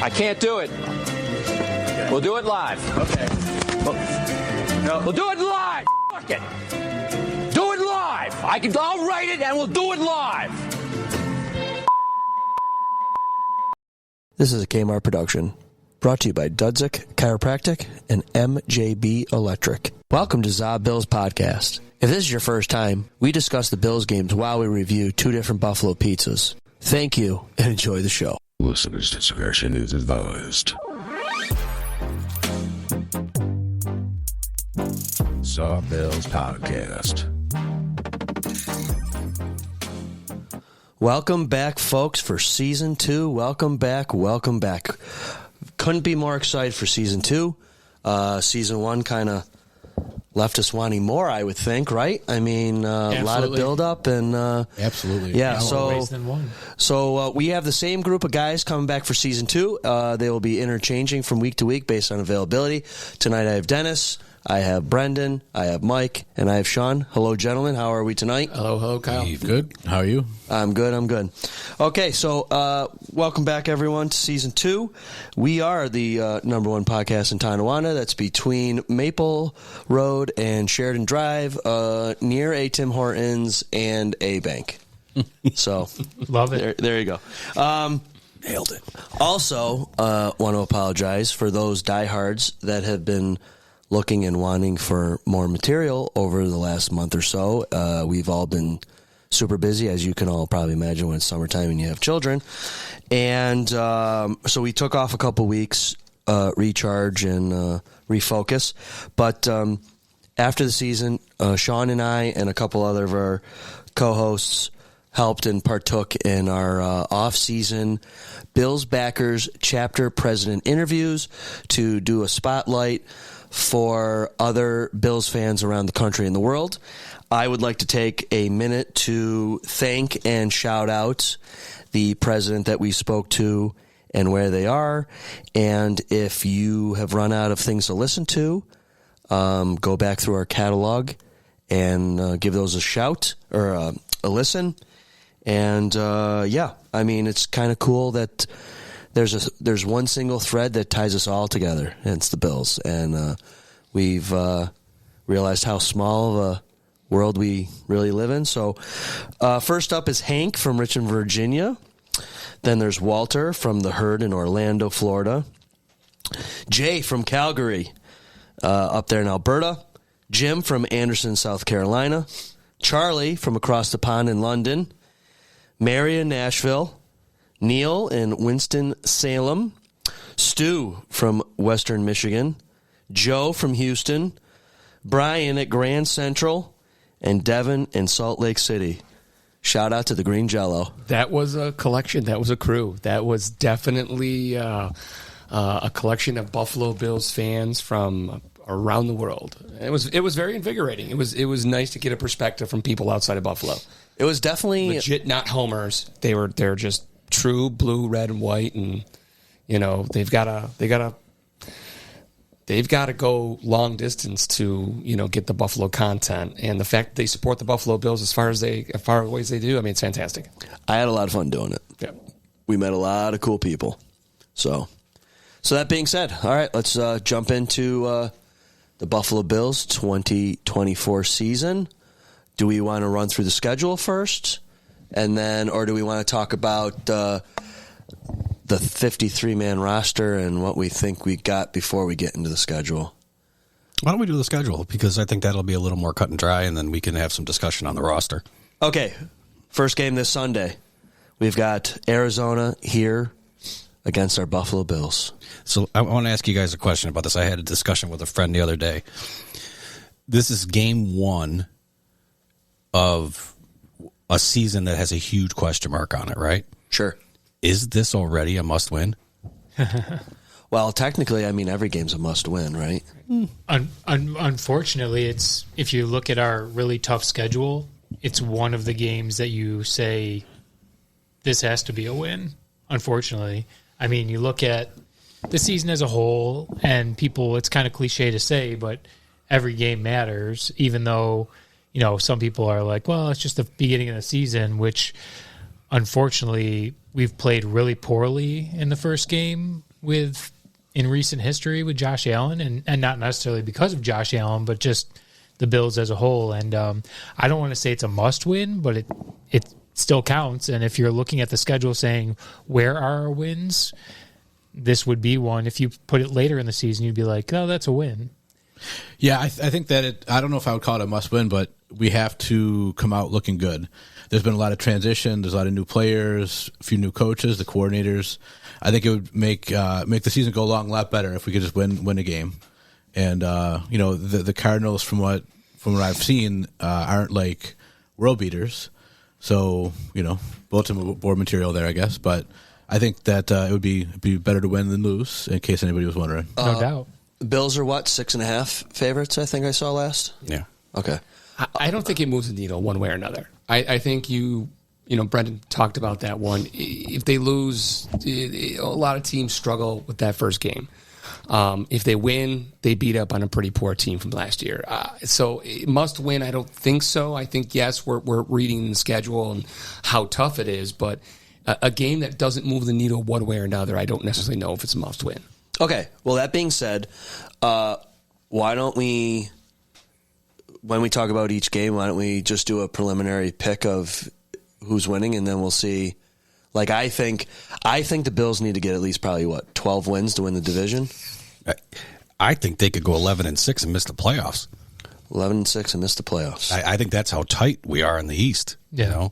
I can't do it. Okay. We'll do it live. Okay. We'll do it live. Fuck it. Do it live. I'll write it and we'll do it live. This is a Kmart production, brought to you by Dudzik Chiropractic and MJB Electric. Welcome to ZaBillsPodcast. If this is your first time, we discuss the Bills games while we review two different Buffalo pizzas. Thank you and enjoy the show. Listeners' discretion is advised. ZaBillsPodcast. Welcome back, folks, for Season 2. Welcome back. Couldn't be more excited for Season 2. Season 1 kind of left us wanting more, I would think, right? I mean, a lot of build-up. And absolutely. Yeah, so we have the same group of guys coming back for Season 2. They will be interchanging from week to week based on availability. Tonight I have Dennis, I have Brendan, I have Mike, and I have Sean. Hello, gentlemen. How are we tonight? Hello, Kyle. Hey, good. How are you? I'm good. Okay, so welcome back, everyone, to Season 2. We are the number one podcast in Tonawanda. That's between Maple Road and Sheridan Drive, near a Tim Hortons and a bank. So, love it. There you go. Nailed it. Also, want to apologize for those diehards that have been looking and wanting for more material over the last month or so. We've all been super busy, as you can all probably imagine when it's summertime and you have children. And so we took off a couple weeks, recharge and refocus. But after the season, Sean and I and a couple other of our co-hosts helped and partook in our off-season Bills Backers Chapter President interviews to do a spotlight for other Bills fans around the country and the world. I would like to take a minute to thank and shout out the president that we spoke to and where they are. And if you have run out of things to listen to, go back through our catalog and give those a shout or a listen. And I mean, it's kind of cool that there's one single thread that ties us all together, and it's the Bills. And we've realized how small of a world we really live in. So first up is Hank from Richmond, Virginia. Then there's Walter from the Herd in Orlando, Florida. Jay from Calgary, up there in Alberta. Jim from Anderson, South Carolina. Charlie from across the pond in London. Mary in Nashville. Neil in Winston-Salem, Stu from Western Michigan, Joe from Houston, Brian at Grand Central, and Devin in Salt Lake City. Shout out to the Green Jello. That was a collection. That was a crew. That was definitely a collection of Buffalo Bills fans from around the world. It was very invigorating. It was nice to get a perspective from people outside of Buffalo. It was definitely legit, not homers. They're just true blue, red, and white, and they've got to go long distance to get the Buffalo content, and the fact that they support the Buffalo Bills as far as they do, I mean, it's fantastic. I had a lot of fun doing it. Yeah, we met a lot of cool people. So that being said, all right, let's jump into the Buffalo Bills 2024 season. Do we want to run through the schedule first? And then, or do we want to talk about the 53-man roster and what we think we got before we get into the schedule? Why don't we do the schedule? Because I think that'll be a little more cut and dry, and then we can have some discussion on the roster. Okay. First game this Sunday. We've got Arizona here against our Buffalo Bills. So I want to ask you guys a question about this. I had a discussion with a friend the other day. This is game one of a season that has a huge question mark on it, right? Sure. Is this already a must-win? Well, technically, I mean, every game's a must-win, right? Unfortunately, if you look at our really tough schedule, it's one of the games that you say, this has to be a win, unfortunately. I mean, you look at the season as a whole, and people, it's kind of cliche to say, but every game matters, even though, some people are like, well, it's just the beginning of the season, which unfortunately we've played really poorly in the first game in recent history with Josh Allen, and not necessarily because of Josh Allen, but just the Bills as a whole. And I don't want to say it's a must-win, but it still counts. And if you're looking at the schedule saying, where are our wins, this would be one. If you put it later in the season, you'd be like, oh, that's a win. Yeah, I think that I don't know if I would call it a must-win, but we have to come out looking good. There's been a lot of transition. There's a lot of new players, a few new coaches, the coordinators. I think it would make the season go along a lot better if we could just win a game. And the Cardinals, from what I've seen, aren't like world beaters. So bulletin board material there, I guess. But I think that it would be better to win than lose, in case anybody was wondering. No doubt. Bills are 6.5 favorites, I think I saw last? Yeah. Okay. I don't think it moves the needle one way or another. I think Brendan talked about that one. If they lose, a lot of teams struggle with that first game. If they win, they beat up on a pretty poor team from last year. So must win, I don't think so. I think, yes, we're reading the schedule and how tough it is, but a game that doesn't move the needle one way or another, I don't necessarily know if it's a must win. Okay. Well, that being said, why don't we, when we talk about each game, why don't we just do a preliminary pick of who's winning, and then we'll see. Like, I think the Bills need to get at least probably 12 wins to win the division. I think they could go 11-6 and miss the playoffs. 11-6 and miss the playoffs. I think that's how tight we are in the East. Yeah.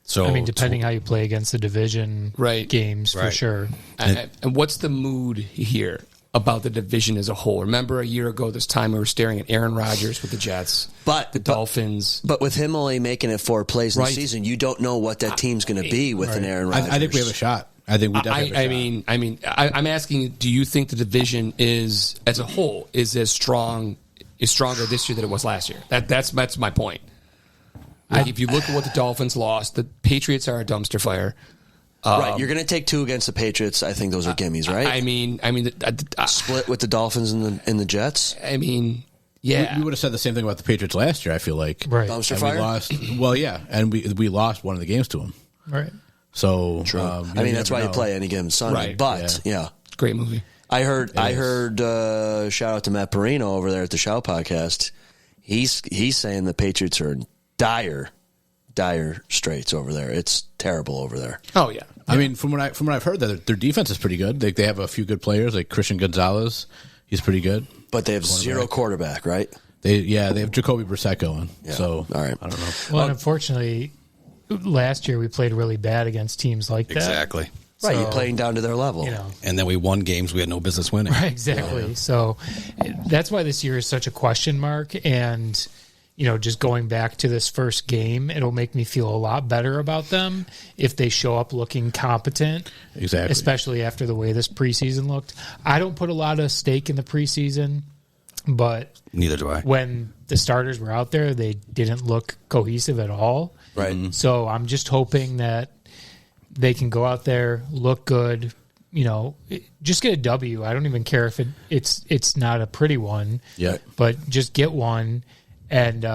So depending how you play against the division games, for sure. And what's the mood here about the division as a whole? Remember a year ago this time we were staring at Aaron Rodgers with the Jets, the Dolphins. But with him only making it 4 plays in the season, you don't know what that team's going to be with an Aaron Rodgers. I think we have a shot. I think we definitely have a shot. I'm asking, do you think the division is, as a whole, is stronger this year than it was last year? That's my point. If you look at what the Dolphins lost, the Patriots are a dumpster fire. Right, you're going to take 2 against the Patriots. I think those are gimmies, right? Split with the Dolphins and the Jets. Yeah, we would have said the same thing about the Patriots last year. I feel like dumpster fire. We lost. Well, yeah, and we lost one of the games to them. Right. So true. That's why you play any given Sunday. Right. But yeah, great movie. I heard. Shout out to Matt Perino over there at the Shout Podcast. He's saying the Patriots are in dire straits over there. It's terrible over there. Oh yeah. From what I've heard, that their defense is pretty good. They have a few good players like Christian Gonzalez. He's pretty good. But they have zero quarterback, right? They have Jacoby Brissett going. Yeah. So all right. I don't know. Well, and unfortunately, last year we played really bad against teams like that. Exactly. Right, you're playing down to their level. And then we won games we had no business winning. Right, exactly. Yeah. So that's why this year is such a question mark. And, just going back to this first game, it'll make me feel a lot better about them if they show up looking competent. Exactly. Especially after the way this preseason looked. I don't put a lot of stake in the preseason, but neither do I. When the starters were out there, they didn't look cohesive at all. Right. Mm-hmm. So I'm just hoping that they can go out there, look good, just get a W. I don't even care if it's not a pretty one. Yeah. But just get one and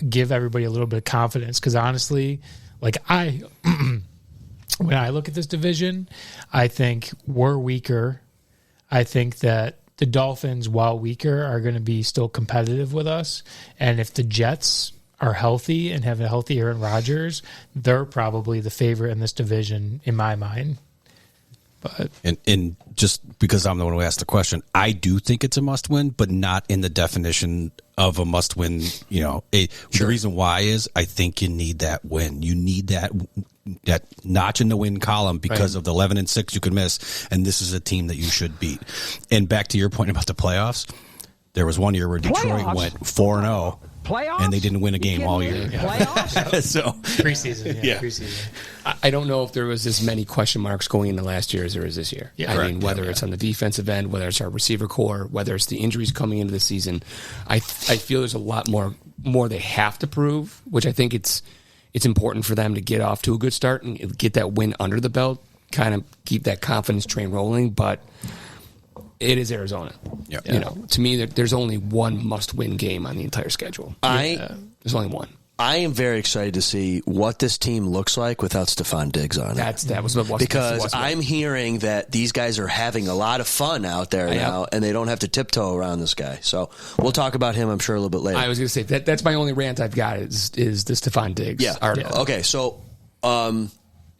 give everybody a little bit of confidence. Because honestly, when I look at this division, I think we're weaker. I think that the Dolphins, while weaker, are going to be still competitive with us. And if the Jets are healthy and have a healthy Aaron Rodgers, they're probably the favorite in this division in my mind. But and just because I'm the one who asked the question, I do think it's a must-win, but not in the definition of a must-win. The reason why is I think you need that win. You need that notch in the win column because of the 11-6 you could miss, and this is a team that you should beat. And back to your point about the playoffs, there was one year where Detroit went 4-0. Playoffs? And they didn't win a game all year. Playoffs? So preseason, preseason. I don't know if there was as many question marks going into last year as there is this year. Yeah, whether it's on the defensive end, whether it's our receiver core, whether it's the injuries coming into the season, I feel there's a lot more they have to prove, which I think it's important for them to get off to a good start and get that win under the belt, kind of keep that confidence train rolling. But it is Arizona. Yep. To me, there's only one must-win game on the entire schedule. There's only one. I am very excited to see what this team looks like without Stephon Diggs on it. That was what because I'm hearing that these guys are having a lot of fun out there now, and they don't have to tiptoe around this guy. So we'll talk about him, I'm sure, a little bit later. I was going to say that's my only rant I've got is the Stephon Diggs article. Yeah. Okay, so and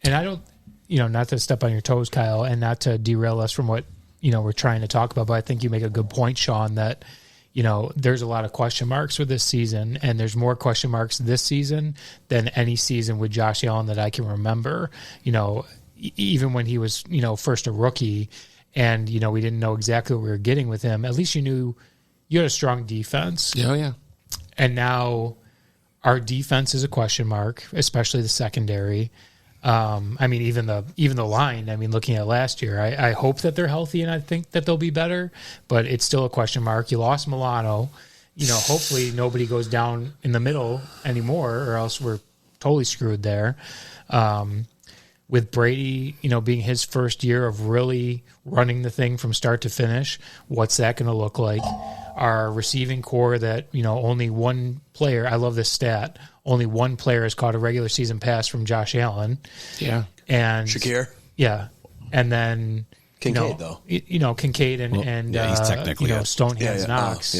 I don't, not to step on your toes, Kyle, and not to derail us from what we're trying to talk about, but I think you make a good point, Sean, that there's a lot of question marks for this season, and there's more question marks this season than any season with Josh Allen that I can remember. Even when he was, first a rookie, and we didn't know exactly what we were getting with him. At least you knew you had a strong defense. Oh yeah. And now our defense is a question mark, especially the secondary. Even the line. Looking at last year, I hope that they're healthy and I think that they'll be better, but it's still a question mark. You lost Milano. Hopefully nobody goes down in the middle anymore, or else we're totally screwed there. With Brady, being his first year of really running the thing from start to finish, what's that going to look like? Our receiving core that, only one player, I love this stat, only one player has caught a regular season pass from Josh Allen. Yeah. And Shakir? Yeah. And then Kincaid, though. Kincaid and he's technically Stonehands Knox.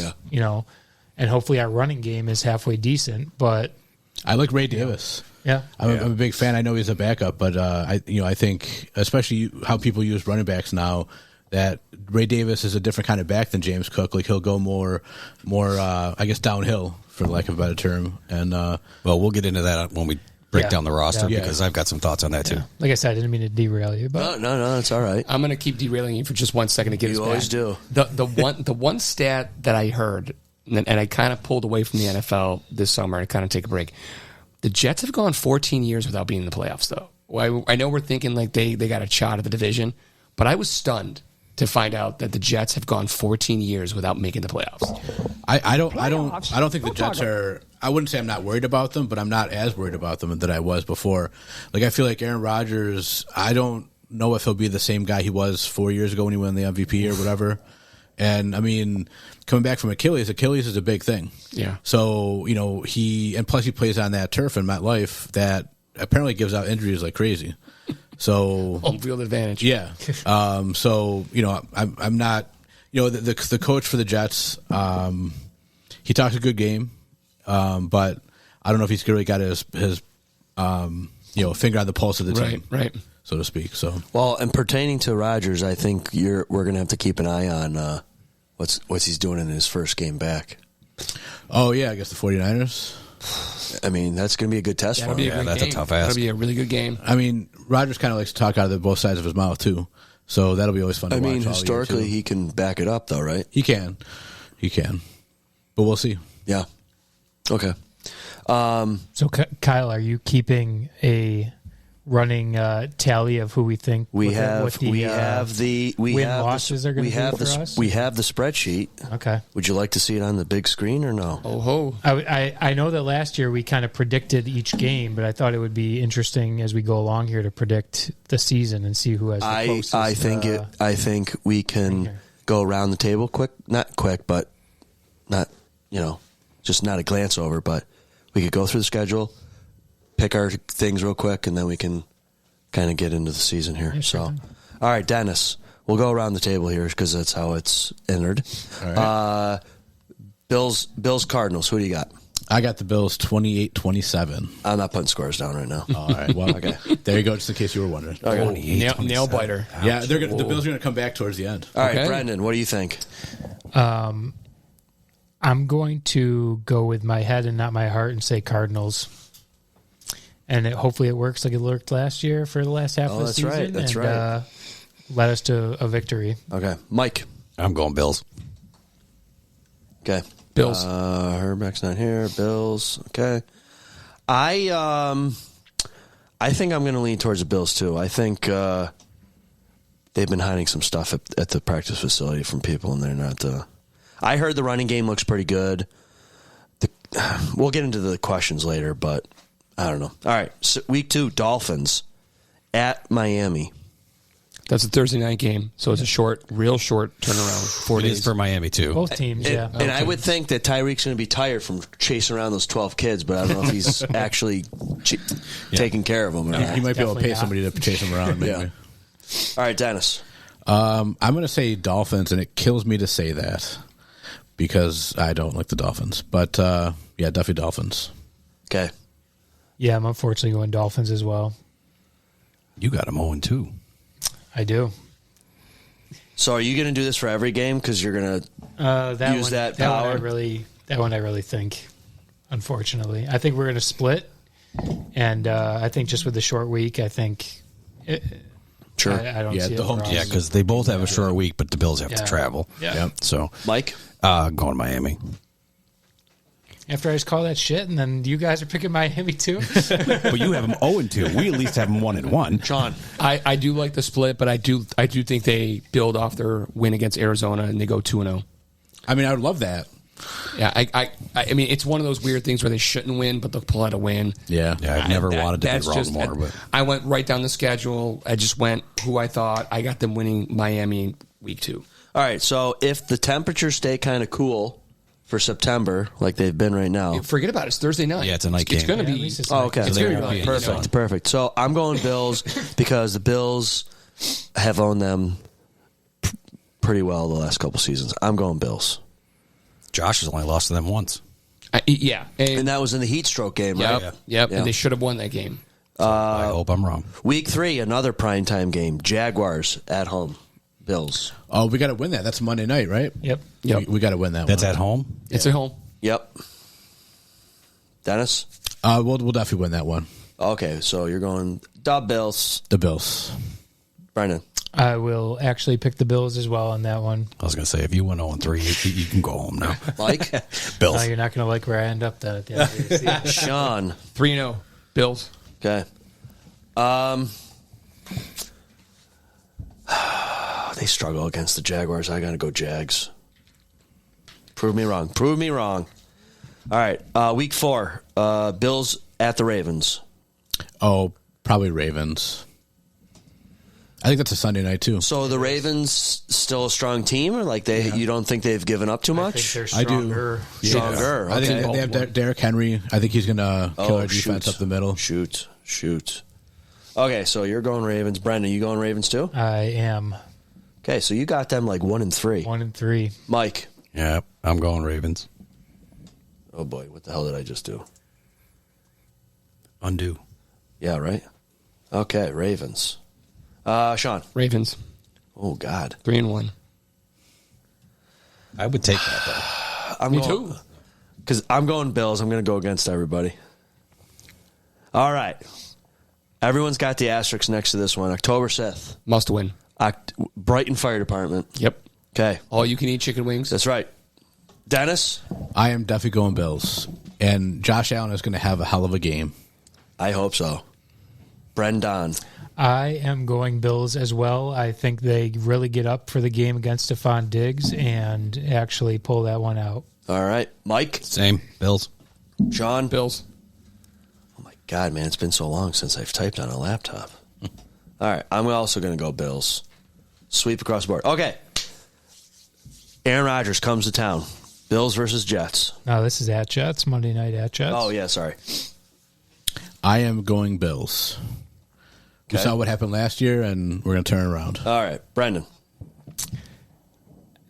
And hopefully our running game is halfway decent, but I like Ray Davis. Yeah, I'm a big fan. I know he's a backup, but I think especially how people use running backs now, that Ray Davis is a different kind of back than James Cook. Like he'll go more downhill, for lack of a better term. And we'll get into that when we break down the roster because I've got some thoughts on that too. Like I said, I didn't mean to derail you, but no, it's all right. I'm going to keep derailing you for just 1 second to get us back. You always do. The one stat that I heard, and I kind of pulled away from the NFL this summer and kind of take a break. The Jets have gone 14 years without being in the playoffs, though. I know we're thinking like they got a shot at the division, but I was stunned to find out that the Jets have gone 14 years without making the playoffs. I don't think the Jets are. I wouldn't say I'm not worried about them, but I'm not as worried about them that I was before. Like I feel like Aaron Rodgers. I don't know if he'll be the same guy he was 4 years ago when he won the MVP or whatever. And coming back from Achilles is a big thing. Yeah. So he plays on that turf in MetLife that apparently gives out injuries like crazy. So home field advantage. Yeah. I'm not. The coach for the Jets. He talks a good game, but I don't know if he's really got his finger on the pulse of the team, right, so to speak. So and pertaining to Rodgers, I think we're going to have to keep an eye on what's he's doing in his first game back. Oh yeah, I guess the 49ers. That's going to be a good test for him. That's a tough ask. That'll be a really good game. Rodgers kind of likes to talk out of both sides of his mouth too, so that'll be always fun to watch. Historically, he can back it up, though, right? He can, but we'll see. Yeah. Okay. So, Kyle, are you keeping a running tally of who we think we have the win-losses are going to be for us? We have the spreadsheet. Okay. Would you like to see it on the big screen or no? I know that last year we kind of predicted each game, but I thought it would be interesting as we go along here to predict the season and see who has the closest. I think we can go around the table not quick, but not just not a glance over, but we could go through the schedule, pick our things real quick, and then we can kind of get into the season here. Yeah, so, sure. All right, Dennis, we'll go around the table here because that's how it's entered. All right. Bills, Cardinals. Who do you got? I got the Bills 28-27. I'm not putting scores down right now. All right. Well, okay. There you go. Just in case you were wondering. Nail biter. Yeah, the Bills are going to come back towards the end. All right, Brendan, what do you think? I'm going to go with my head and not my heart and say Cardinals. And hopefully it works like it worked last year for the last half of the season. That's right. Led us to a victory. Okay. Mike. I'm going Bills. Okay. Bills. Herbeck's not here. Bills. Okay. I think I'm going to lean towards the Bills, too. I think they've been hiding some stuff at the practice facility from people, and they're not... I heard the running game looks pretty good. We'll get into the questions later, but I don't know. All right, so week 2, Dolphins at Miami. That's a Thursday night game, so it's a real short turnaround. 4 It days is for Miami too. Both teams, yeah. And I would think that Tyreek's going to be tired from chasing around those 12 kids, but I don't know if he's actually taking care of them. Or He might be able to pay Definitely not. somebody to chase him around. Maybe. Yeah. All right, Dennis. I'm going to say Dolphins, and it kills me to say that because I don't like the Dolphins. But yeah, Duffy Dolphins. Okay. Yeah, I'm unfortunately going Dolphins as well. You got them 0-2. I do. So are you going to do this for every game? Because you're going to use that power? That one I really think, unfortunately. I think we're going to split. And I think just with the short week, I think... Sure. I don't Yeah, see the it home for team. us. Yeah, because they both have a short week, but the Bills have to travel. Yeah. So, Mike? going Miami. After I just call that shit, and then you guys are picking Miami too. But you have them 0-2. We at least have them 1-1. Sean? I do like the split, but I do think they build off their win against Arizona and they go 2-0. I mean, I would love that. Yeah, I mean, it's one of those weird things where they shouldn't win, but they'll pull out a win. Yeah. Yeah, I've never wanted to That's be wrong more. But I went right down the schedule. I just went who I thought. I got them winning Miami week 2. All right, so if the temperatures stay kind of cool for September, like they've been right now. Forget about it. It's Thursday night. Yeah, it's a night It's game. going to Yeah, at be. least it's Oh, like- okay. It's gonna be Perfect, perfect. So I'm going Bills because the Bills have owned them pretty well the last couple seasons. I'm going Bills. Josh has only lost to them once. Yeah. And that was in the heat stroke game, right? Yep. Yeah. And they should have won that game. I hope I'm wrong. Week 3, another primetime game. Jaguars at home. Bills. Oh, we got to win that. That's Monday night, right? Yep. We got to win that That's one. at home? It's at home. Yep. Dennis? We'll definitely win that one. Okay, so you're going Bills. The Bills. Brendan? I will actually pick the Bills as well on that one. I was going to say, if you went 0-3, you can go home now. Mike? Bills. You're not going to like where I end up then at the end of the season. Sean? 3-0. Bills. Okay. They struggle against the Jaguars. I got to go Jags. Prove me wrong. Prove me wrong. All right. Week 4. Bills at the Ravens. Oh, probably Ravens. I think that's a Sunday night, too. So the Ravens still a strong team, or like you don't think they've given up too I much? think they're I do. stronger. Stronger. I think Okay. they have Derrick Henry. I think he's going to kill our defense shoot. up the middle. Shoot. Okay, so you're going Ravens. Brendan, you going Ravens too? I am Okay, so you got them like 1-3. 1-3. Mike. Yeah, I'm going Ravens. Oh boy, what the hell did I just do? Undo. Yeah, right. Okay, Ravens. Sean. Ravens. Oh God. 3-1. I would take that, though. Me too. Because I'm going Bills. I'm going to go against everybody. All right. Everyone's got the asterisk next to this one. October 6th. Must win. Brighton Fire Department. Yep. Okay. All you can eat chicken wings. That's right. Dennis? I am definitely going Bills. And Josh Allen is going to have a hell of a game. I hope so. Brendan? I am going Bills as well. I think they really get up for the game against Stephon Diggs and actually pull that one out. All right. Mike? Same. Bills. Sean? Bills. Oh my God, man, it's been so long since I've typed on a laptop. All right, I'm also going to go Bills. Sweep across the board. Okay. Aaron Rodgers comes to town. Bills versus Jets. No, this is at Jets, Monday night at Jets. Oh, yeah, sorry. I am going Bills. We Okay. saw what happened last year, and we're going to turn around. All right, Brendan.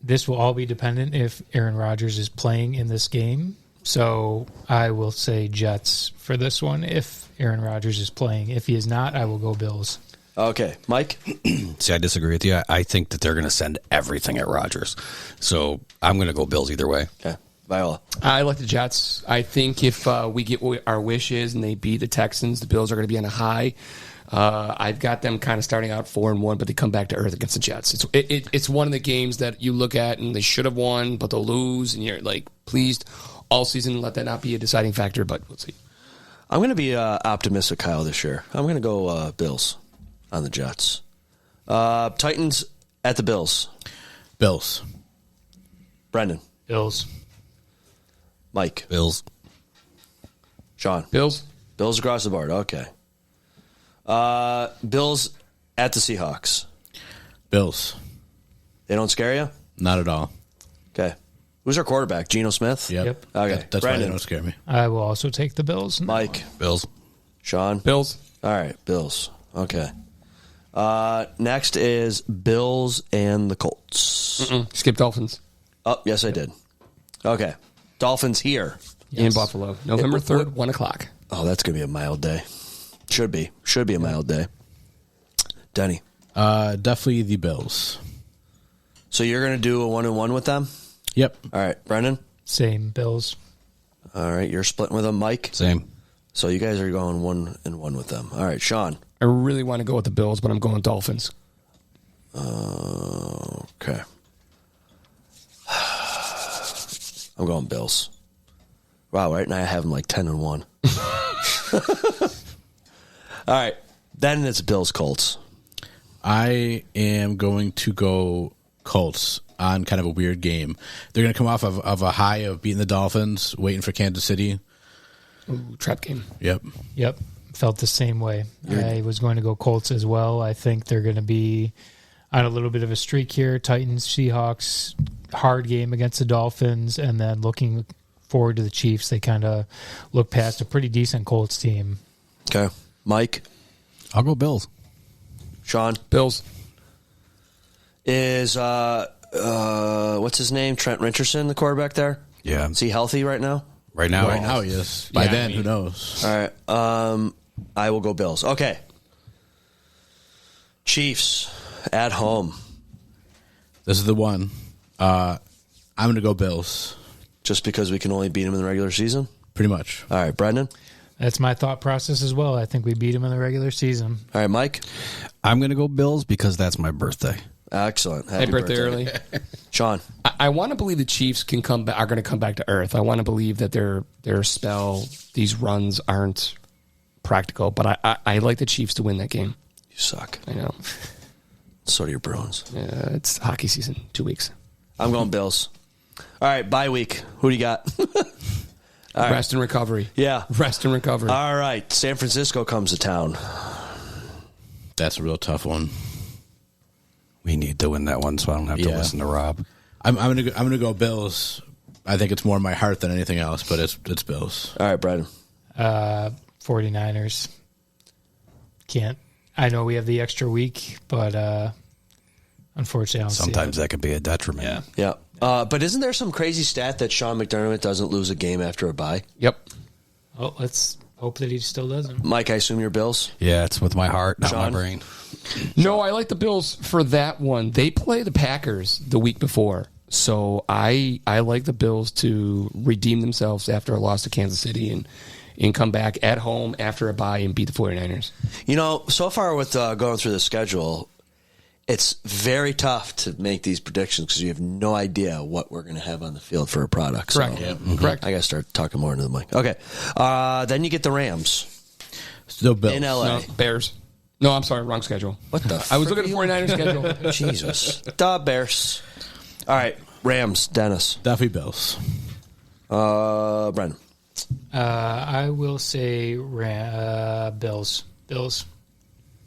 This will all be dependent if Aaron Rodgers is playing in this game. So I will say Jets for this one if Aaron Rodgers is playing. If he is not, I will go Bills. Okay, Mike. See, I disagree with you. I think that they're going to send everything at Rodgers. So I'm going to go Bills either way. Okay, Viola. I like the Jets. I think if we get what our wish is and they beat the Texans, the Bills are going to be on a high. I've got them kind of starting out 4-1, but they come back to earth against the Jets. It's one of the games that you look at and they should have won, but they'll lose, and you're like, pleased all season. Let that not be a deciding factor, but we'll see. I'm going to be optimistic, Kyle, this year. I'm going to go Bills on the Jets. Titans at the Bills. Bills. Brendan. Bills. Mike. Bills. Sean. Bills. Bills across the board. Okay. Bills at the Seahawks. Bills. They don't scare you? Not at all. Okay. Who's our quarterback? Geno Smith? Yep. Okay. That's why they Brandon. don't scare me. I will also take the Bills. Mike. Bills. Sean? Bills. All right, Bills. Okay. Next is Bills and the Colts. Skip Dolphins Oh, yes, I did. Okay. Dolphins here. in Buffalo. November 3rd, 1 o'clock. Oh, that's going to be a mild day. Should be a mild day. Denny. Definitely the Bills. So you're going to do a 1-1 with them? Yep. All right, Brendan? Same Bills. All right, you're splitting with them, Mike? Same. So you guys are going 1-1 with them. All right, Sean? I really want to go with the Bills, but I'm going Dolphins. Okay. I'm going Bills. Wow, right now I have them like 10-1. All right, then it's Bills Colts. I am going to go Colts on kind of a weird game. They're going to come off of a high of beating the Dolphins, waiting for Kansas City. Ooh, trap game. Yep. Yep. Felt the same way. I was going to go Colts as well. I think they're going to be on a little bit of a streak here. Titans, Seahawks, hard game against the Dolphins, and then looking forward to the Chiefs. They kind of look past a pretty decent Colts team. Okay. Mike? I'll go Bills. Sean? Bills. Is, what's his name? Trent Richardson, the quarterback there? Yeah. Is he healthy right now? Right now. Right now he is. By Yeah, then, I mean- who knows? All right. I will go Bills. Okay. Chiefs at home. This is the one. I'm going to go Bills. Just because we can only beat them in the regular season? Pretty much. All right, Brendan? That's my thought process as well. I think we beat them in the regular season. All right, Mike? I'm going to go Bills because that's my birthday. Excellent. Happy birthday early. Sean? I want to believe the Chiefs are going to come back to earth. I want to believe that their spell, these runs aren't practical, but I like the Chiefs to win that game. You suck. I know. So do your Bruins. It's hockey season, 2 weeks. I'm going Bills. All right, bye week. Who do you got? Rest and recovery. Yeah. Rest and recovery. All right, San Francisco comes to town. That's a real tough one. We need to win that one so I don't have to Yeah. listen to Rob. I'm gonna go Bills. I think it's more my heart than anything else, but it's Bills. All right, Brendan. 49ers. Can't. I know we have the extra week, but unfortunately, I don't Sometimes see that could be a detriment. Yeah. But isn't there some crazy stat that Sean McDermott doesn't lose a game after a bye? Yep. it. Oh, let's hope that he still doesn't. Mike, I assume you're Bills? Yeah, it's with my heart, not Sean? my brain. No, I like the Bills for that one. They play the Packers the week before. So I like the Bills to redeem themselves after a loss to Kansas City and come back at home after a bye and beat the 49ers. You know, so far with going through the schedule, it's very tough to make these predictions because you have no idea what we're going to have on the field for a product. Correct. So, Yeah. Correct. I got to start talking more into the mic. Okay. Then you get the Rams Still Bills. in LA. No, Bears. No, I'm sorry, wrong schedule. What the I was frick looking at the are you 49ers schedule. Jesus. The Bears. All right. Rams. Dennis. Definitely Bills. Brendan. I will say Bills. Bills.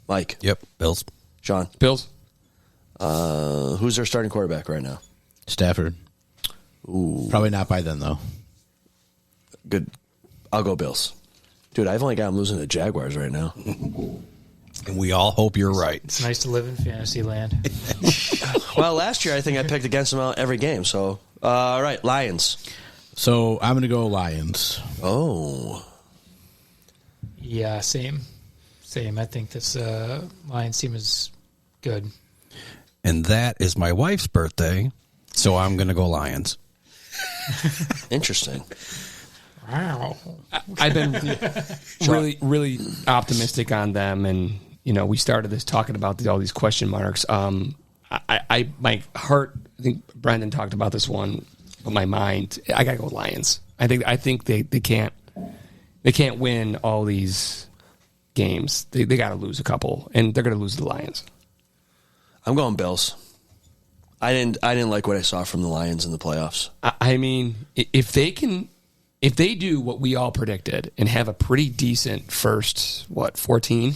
Mike. Yep, Bills. Sean. Bills. Who's their starting quarterback right now? Stafford. Ooh. Probably not by then though. Good. I'll go Bills. Dude, I've only got them losing to the Jaguars right now. And we all hope you're right. It's nice to live in fantasy land. Well, last year I think I picked against them out every game. So, all right, Lions. So I'm gonna go Lions. Oh. Yeah, same. I think this Lions team is good. And that is my wife's birthday, so I'm going to go Lions. Interesting. Wow. I've been really, really optimistic on them, and we started this talking about all these question marks. My heart. I think Brendan talked about this one, but my mind. I gotta go with Lions. I think they can't win all these games. They got to lose a couple, and they're gonna lose to the Lions. I'm going Bills. I didn't like what I saw from the Lions in the playoffs. I mean, if they do what we all predicted and have a pretty decent first 14,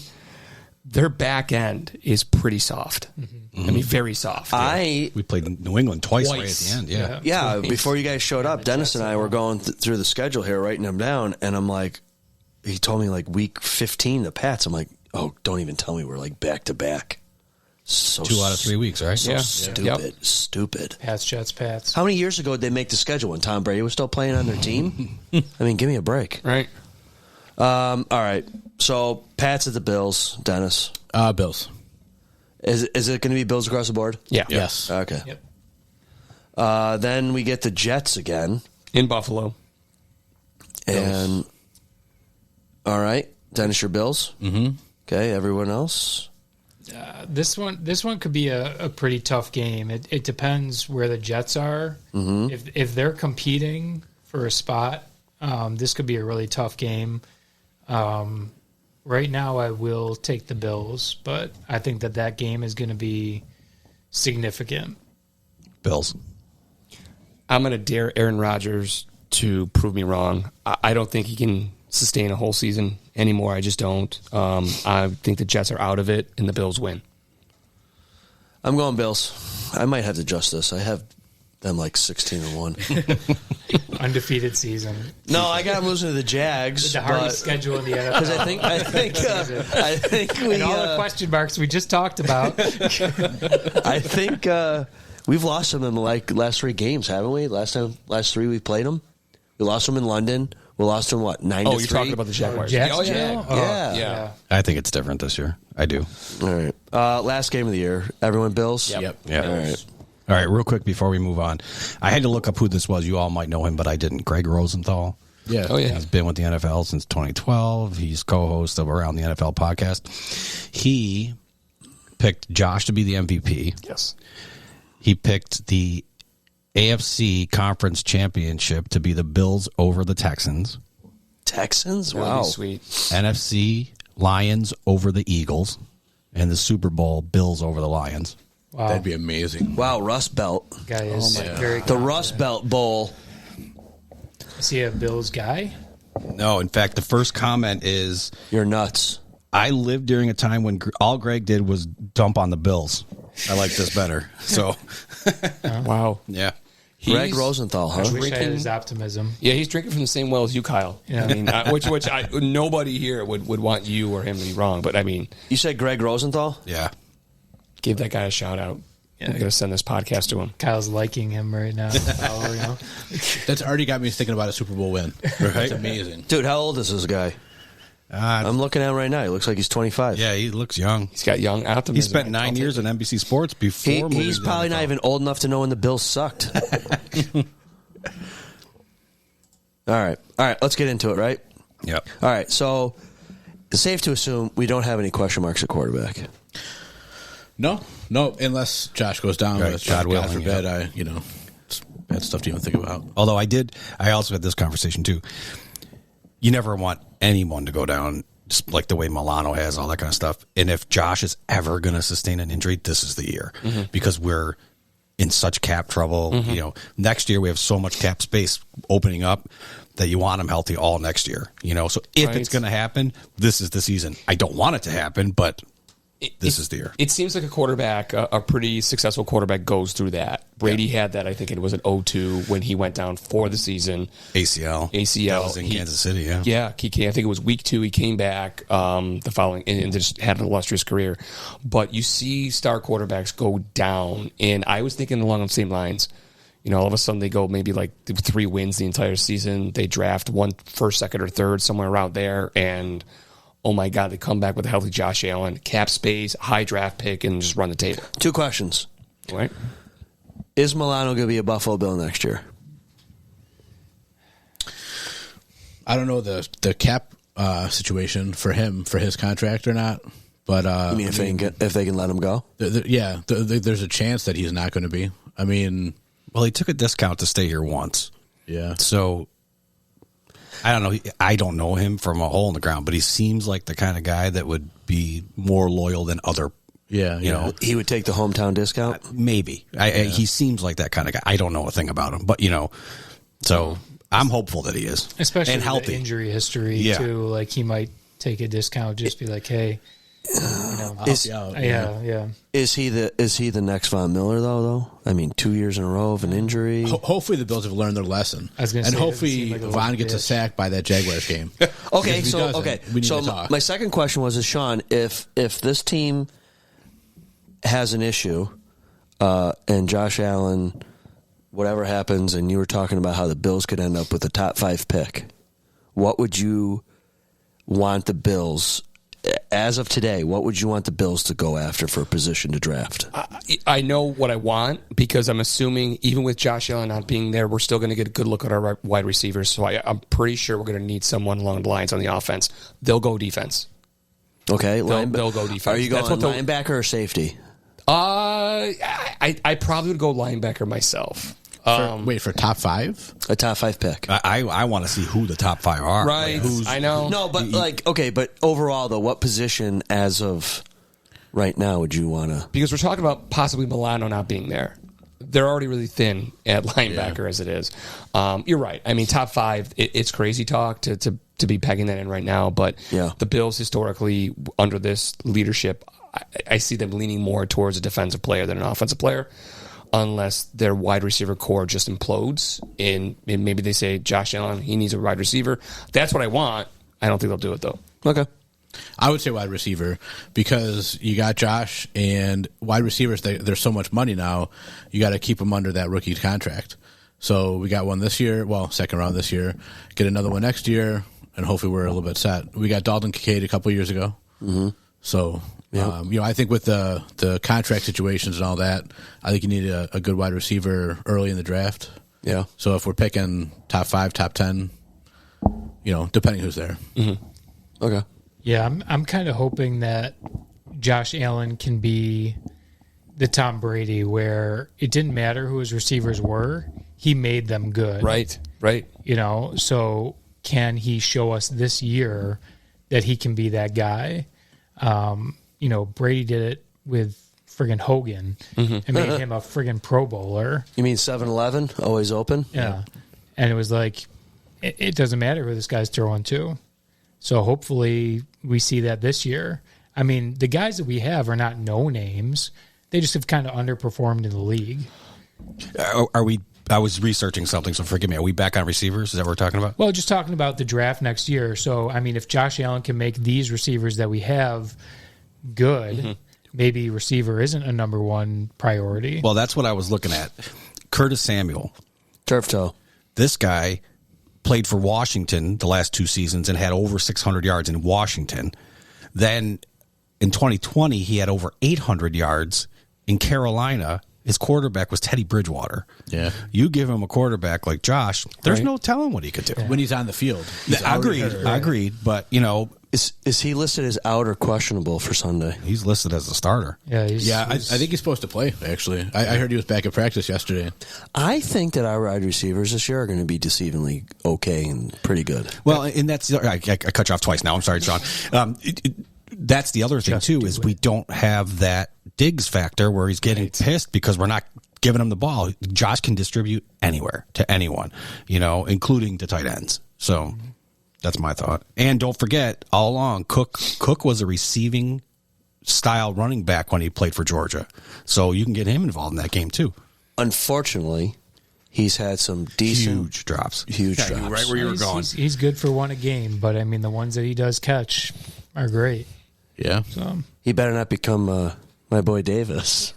their back end is pretty soft. I mean, very soft. We played New England twice right at the end. Yeah. Yeah, before you guys showed up, Dennis and I were going through the schedule here, writing them down, and I'm like, he told me like week 15, the Pats. I'm like, oh, don't even tell me we're like back to back. So 2 out of 3 weeks, right? Yeah. Stupid. Pats, Jets, Pats. How many years ago did they make the schedule when Tom Brady was still playing on their team? I mean, give me a break. Right. All right. So Pats at the Bills, Dennis. Bills. Is it going to be Bills across the board? Yeah. Yes. Okay. Yep. Then we get the Jets again. In Buffalo. And all right, Dennis, your Bills. Mm-hmm. Okay, everyone else. This one could be a pretty tough game. It depends where the Jets are. Mm-hmm. If they're competing for a spot, this could be a really tough game. Right now, I will take the Bills, but I think that game is going to be significant. Bills. I'm going to dare Aaron Rodgers to prove me wrong. I don't think he can sustain a whole season anymore. I just don't. I think the Jets are out of it, and the Bills win. I'm going Bills. I might have to adjust this. I have them like 16-1. Undefeated season. No, I got them losing to the Jags. The hardest schedule in the NFL. Because I think we and all the question marks we just talked about. I think we've lost them in like last 3 games, haven't we? Last 3 we played them. We lost them in London. We lost them, 9-3? Oh, you're talking about the Jaguars. Jets? Yeah. I think it's different this year. I do. All right. Last game of the year. Everyone Bills? Yep. Yeah. All right. All right, real quick before we move on. I had to look up who this was. You all might know him, but I didn't. Greg Rosenthal. Yeah. Oh, yeah. He's been with the NFL since 2012. He's co-host of Around the NFL podcast. He picked Josh to be the MVP. Yes. He picked the AFC Conference Championship to be the Bills over the Texans. Texans? Wow. Wow. Sweet. NFC Lions over the Eagles. And the Super Bowl Bills over the Lions. Wow. That'd be amazing. Wow, Rust Belt. Guy is very The Rust Belt Bowl. Is he a Bills guy? No, in fact, the first comment is, You're nuts. I lived during a time when all Greg did was dump on the Bills. I like this better. So, Wow. yeah. Greg Rosenthal, huh? I wish I had Drinking- his optimism. Yeah, he's drinking from the same well as you, Kyle. Yeah. I mean, which nobody here would want you or him to be wrong. But I mean, You said Greg Rosenthal? Yeah. give that guy a shout out. I'm going to send this podcast to him. Kyle's liking him right now. That's already got me thinking about a Super Bowl win. That's amazing. Dude, how old is this guy? I'm looking at him right now. He looks like he's 25. Yeah, he looks young. He's got young optimism. He spent 9 years at NBC Sports before moving He's to the probably not NFL. even old enough to know when the Bills sucked. All right. Let's get into it, right? Yep. All right. So it's safe to assume we don't have any question marks at quarterback. No, unless Josh goes down. Right, Which, God God willing, forbid, yeah. it's bad stuff to even think about. Although I also had this conversation too. You never want anyone to go down just like the way Milano has, all that kind of stuff. And if Josh is ever going to sustain an injury, this is the year because we're in such cap trouble. You know, next year we have so much cap space opening up that you want him healthy all next year. You know, so if it's going to happen, this is the season. I don't want it to happen, but this is the year. It seems like a quarterback, a pretty successful quarterback, goes through that. Brady had that, I think it was at 0-2 when he went down for the season. ACL. That was in Kansas City, yeah. Yeah, he came, I think it was week 2. He came back the following and just had an illustrious career. But you see star quarterbacks go down, and I was thinking along the same lines. You know, all of a sudden they go maybe like 3 wins the entire season. They draft 1 first, second, or third, somewhere around there, and oh my God, they come back with a healthy Josh Allen, cap space, high draft pick, and just run the table. 2 questions. Right? Is Milano going to be a Buffalo Bill next year? I don't know the cap situation for him for his contract or not, but You mean if they can let him go? There's a chance that he's not going to be. I mean, Well, he took a discount to stay here once. yeah. So I don't know. I don't know him from a hole in the ground, but he seems like the kind of guy that would be more loyal than other. Yeah, You know, He would take the hometown discount? maybe. He seems like that kind of guy. I don't know a thing about him, but so I'm hopeful that he is, Especially and with healthy. the injury history, Yeah. too. Like, he might take a discount, just be like, hey, Yeah. Is he the next Von Miller though? I mean, 2 years in a row of an injury. Hopefully the Bills have learned their lesson. I was gonna and say, hopefully like a Von little gets a bitch. sack by that Jaguars game. Okay, If he so doesn't, we need to talk. my second question was, Sean, if this team has an issue and Josh Allen, whatever happens, and you were talking about how the Bills could end up with a top 5 pick, what would you want the Bills, as of today, what would you want the Bills to go after for a position to draft? I know what I want because I'm assuming even with Josh Allen not being there, we're still going to get a good look at our wide receivers. So I'm pretty sure we're going to need someone along the lines on the offense. They'll go defense. Okay, They'll go defense. Are you going That's what linebacker or safety? I probably would go linebacker myself. For top 5? A top 5 pick. I want to see who the top 5 are. Right. I know. No, but but overall though, what position as of right now would you want to? Because we're talking about possibly Milano not being there. They're already really thin at linebacker as it is. You're right. I mean, top 5, it's crazy talk to be pegging that in right now. But the Bills historically, under this leadership, I see them leaning more towards a defensive player than an offensive player, unless their wide receiver core just implodes and maybe they say Josh Allen, he needs a wide receiver. That's what I want. I don't think they'll do it though. Okay. I would say wide receiver because you got Josh and wide receivers. There's so much money now. You got to keep them under that rookie contract. So we got one this year. Well, second round this year. Get another one next year, and hopefully we're a little bit set. We got Dalton Kincaid a couple years ago. Mm-hmm. So I think with the contract situations and all that, I think you need a good wide receiver early in the draft. Yeah. So if we're picking top 5, top 10, depending who's there. Mm-hmm. Okay. Yeah, I'm kind of hoping that Josh Allen can be the Tom Brady where it didn't matter who his receivers were, he made them good. Right. So can he show us this year that he can be that guy? Brady did it with friggin' Hogan and made him a friggin' Pro Bowler. You mean 7-Eleven, always open? Yeah. And it was like, it doesn't matter who this guy's throwing to. So hopefully we see that this year. I mean, the guys that we have are not no names. They just have kind of underperformed in the league. I was researching something, so forgive me. Are we back on receivers? Is that what we're talking about? Well, just talking about the draft next year. So, I mean, if Josh Allen can make these receivers that we have good, maybe receiver isn't a number 1 priority. Well, that's what I was looking at. Curtis Samuel. Turf toe. This guy played for Washington the last 2 seasons and had over 600 yards in Washington. Then in 2020, he had over 800 yards in Carolina. His quarterback was Teddy Bridgewater. Yeah. You give him a quarterback like Josh, there's no telling what he could do. When he's on the field. I agreed. But, Is he listed as out or questionable for Sunday? he's listed as a starter. Yeah, I think he's supposed to play, actually. I heard he was back at practice yesterday. I think that our wide receivers this year are going to be deceivingly okay and pretty good. Well, and that's I cut you off twice now. I'm sorry, Sean. That's the other thing too is we don't have that Diggs factor where he's getting pissed because we're not giving him the ball. Josh can distribute anywhere to anyone, including to tight ends. So that's my thought. And don't forget, all along, Cook was a receiving style running back when he played for Georgia. So you can get him involved in that game too. Unfortunately, he's had some decent huge drops. Huge drops. Right where you were going. He's good for 1 a game, but I mean the ones that he does catch are great. Yeah. So he better not become my boy Davis.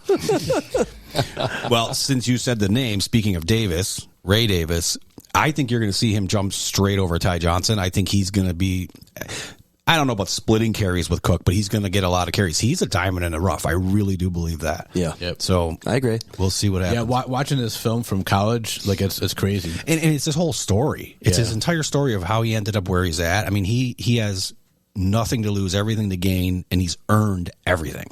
Well, since you said the name, speaking of Davis, Ray Davis, I think you're going to see him jump straight over Ty Johnson. I think he's going to be, I don't know about splitting carries with Cook, but he's going to get a lot of carries. He's a diamond in the rough. I really do believe that. Yeah. Yep. So I agree. We'll see what happens. Yeah, watching this film from college, like it's crazy. And it's his whole story. It's his entire story of how he ended up where he's at. I mean, he has nothing to lose, everything to gain, and he's earned everything.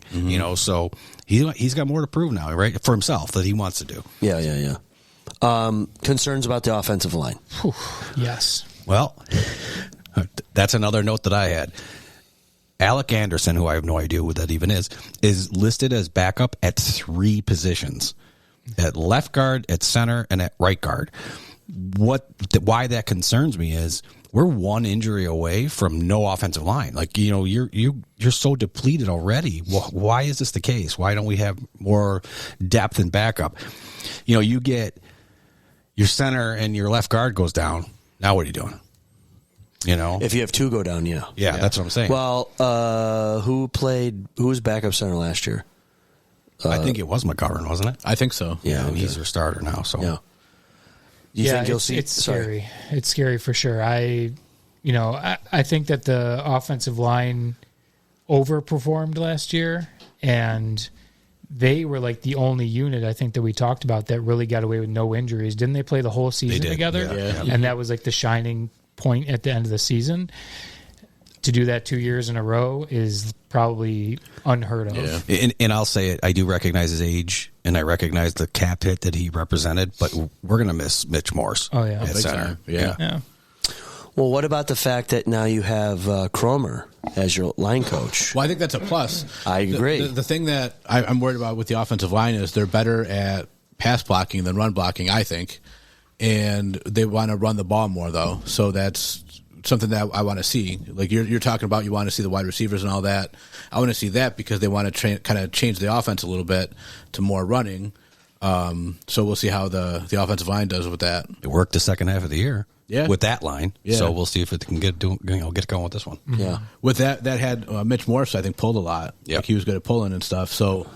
So he's got more to prove now, right, for himself that he wants to do. Yeah. Concerns about the offensive line. Whew, yes. Well, that's another note that I had. Alec Anderson, who I have no idea who that even is listed as backup at 3 positions, at left guard, at center, and at right guard. Why that concerns me is we're one injury away from no offensive line. Like, you know, you're so depleted already. Why is this the case? Why don't we have more depth and backup? You know, you get your center and your left guard goes down. Now what are you doing? You know, If you have two go down, yeah. yeah, that's what I'm saying. Well, who was backup center last year? I think it was McGovern, wasn't it? I think so. Yeah, And he's their starter now. So Yeah. You think you'll see? It's Sorry. scary. It's scary for sure. I think that the offensive line overperformed last year, and they were like the only unit I think that we talked about that really got away with no injuries. Didn't they play the whole season did, together? yeah. And that was like the shining point at the end of the season. To do that 2 years in a row is probably unheard of. Yeah. And I'll say it, I do recognize his age, and I recognize the cap hit that he represented, but we're going to miss Mitch Morse. Oh, yeah. At Big center. time. Yeah. Yeah. Well, what about the fact that now you have Cromer as your line coach? Well, I think that's a plus. I agree. The thing that I'm worried about with the offensive line is they're better at pass blocking than run blocking, I think. And they want to run the ball more, though. So that's something that I want to see. Like you're talking about, you want to see the wide receivers and all that. I want to see that because they want to kind of change the offense a little bit to more running. So we'll see how the offensive line does with that. It worked the second half of the year with that line. Yeah. So we'll see if it can get going with this one. Yeah. With that had Mitch Morse, I think, pulled a lot. Yep. Like he was good at pulling and stuff. So,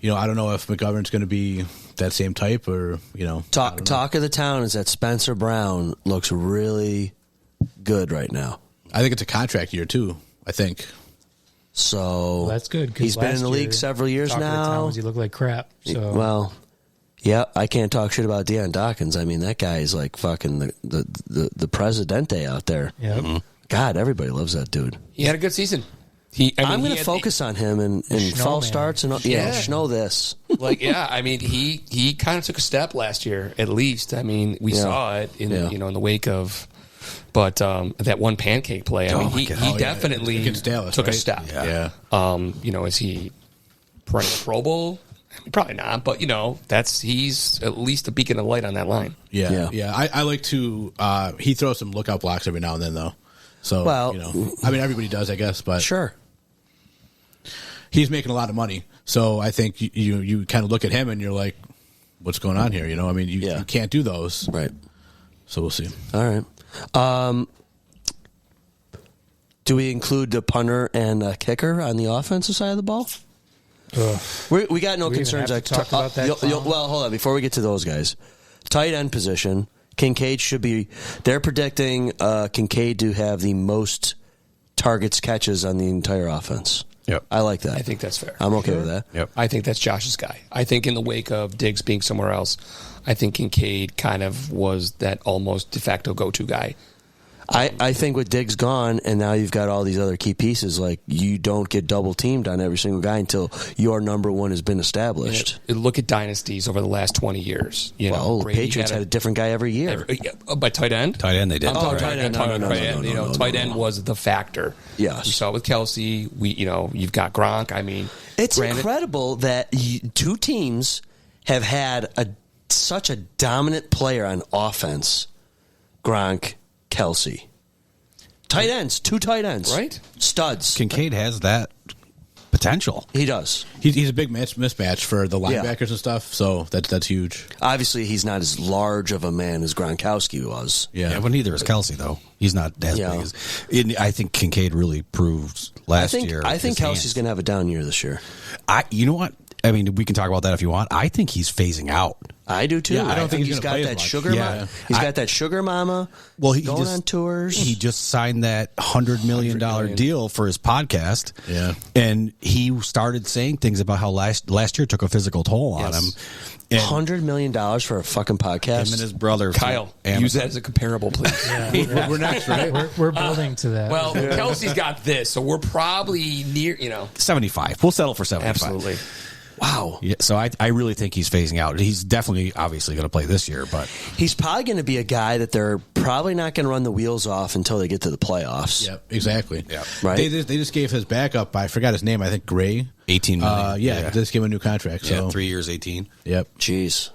you know, I don't know if McGovern's going to be that same type or, you know. Talk of the town is that Spencer Brown looks really good right now. I think it's a contract year, too, I think. So Well, that's good. 'Cause He's been in last the league year, several years talk of the town now. was he looked like crap. So Well, yeah, I can't talk shit about Deion Dawkins. I mean, that guy is like fucking the presidente out there. Yep. God, everybody loves that dude. He had a good season. I'm going to focus on him in fall Snowman. starts and Schno this. Like, yeah, I mean, he kind of took a step last year, at least. I mean, we saw it in in the wake of, but that one pancake play. I mean, he definitely Against Dallas, took a right? step. Yeah. Um, Is he perennial Pro Bowl? I mean, probably not, but he's at least a beacon of light on that line. Yeah. I like to. He throws some lookout blocks every now and then, though. So, Well, I mean, everybody does, I guess, but sure. he's making a lot of money. So I think you kind of look at him and you're like, what's going on here? You know, I mean, you can't do those. Right. So we'll see. All right. Do we include the punter and kicker on the offensive side of the ball? We got no We even concerns. have to talk about that clown? Well, hold on. Before we get to those guys, tight end position, Kincaid should be. They're predicting Kincaid to have the most targets, catches on the entire offense. Yep. I like that. I think that's fair. I'm okay with that. Yep. I think that's Josh's guy. I think in the wake of Diggs being somewhere else, I think Kincaid kind of was that almost de facto go-to guy. I think with Diggs gone, and now you've got all these other key pieces, like you don't get double teamed on every single guy until your number one has been established. Look at dynasties over the last 20 years. Well, the Brady Patriots had a different guy every year. By tight end? Tight end, they did. I'm talking tight end. tight end. No, Tight end was the factor. Yes. We saw it with Kelsey. You've got Gronk. I mean, It's granted- incredible that two teams have had such a dominant player on offense. Gronk, Kelsey. Tight ends, two tight ends. Right. Studs. Kincaid has that potential. He does. He's a big mismatch for the linebackers and stuff, so that's huge. Obviously, he's not as large of a man as Gronkowski was. Yeah, but neither is Kelsey, though. He's not as Yeah. big as. I think Kincaid really proved last year. I think his Kelsey's hands. going to have a down year this year. You know what? I mean, we can talk about that if you want. I think he's phasing out. I do too. Yeah, I don't think he's he's gonna play got as that much. sugar. Yeah. He's got that sugar mama. Well, he going just, on tours. He just signed that $100 million deal for his podcast. Yeah. And he started saying things about how last year took a physical toll on him. And $100 million for a fucking podcast. him and his brother. Kyle, use that as a comparable, please. We're next, right? We're building to that. Well, Kelsey's got this, so we're probably near, 75. We'll settle for 75. Absolutely. Wow. Yeah, so I really think he's phasing out. He's definitely, obviously, going to play this year, but He's probably going to be a guy that they're probably not going to run the wheels off until they get to the playoffs. Yep, exactly. Yeah. Right. They just gave his backup. I forgot his name. I think Gray. 18 million. Yeah, they just gave him a new contract. So 3 years, 18. Yep. Jeez.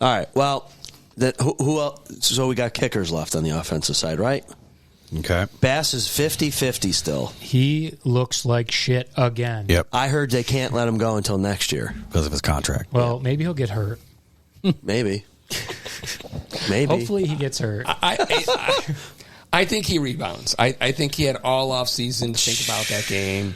All right. Well, Who else? So we got kickers left on the offensive side, right? Okay. Bass is 50-50 still. He looks like shit again. Yep. I heard they can't let him go until next year. Because of his contract. Well, maybe he'll get hurt. Maybe. Hopefully he gets hurt. I think he rebounds. I think he had all off season to think about that game.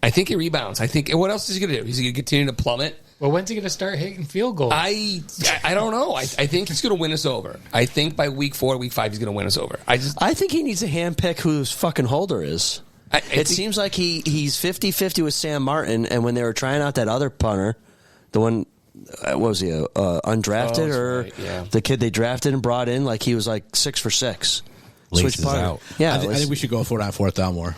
I think he rebounds. What else is he going to do? Is he going to continue to plummet? Well, when's he going to start hitting field goals? I don't know. I think he's going to win us over. I think by week 4, week 5, he's going to win us over. I think he needs to handpick who his fucking holder is. It seems like he's 50-50 with Sam Martin, and when they were trying out that other punter, the one, what was he, undrafted, right, yeah. The kid they drafted and brought in, like he was like 6 for 6. Laces Switch punter. out. Yeah, I think we should go for it on 4th down more.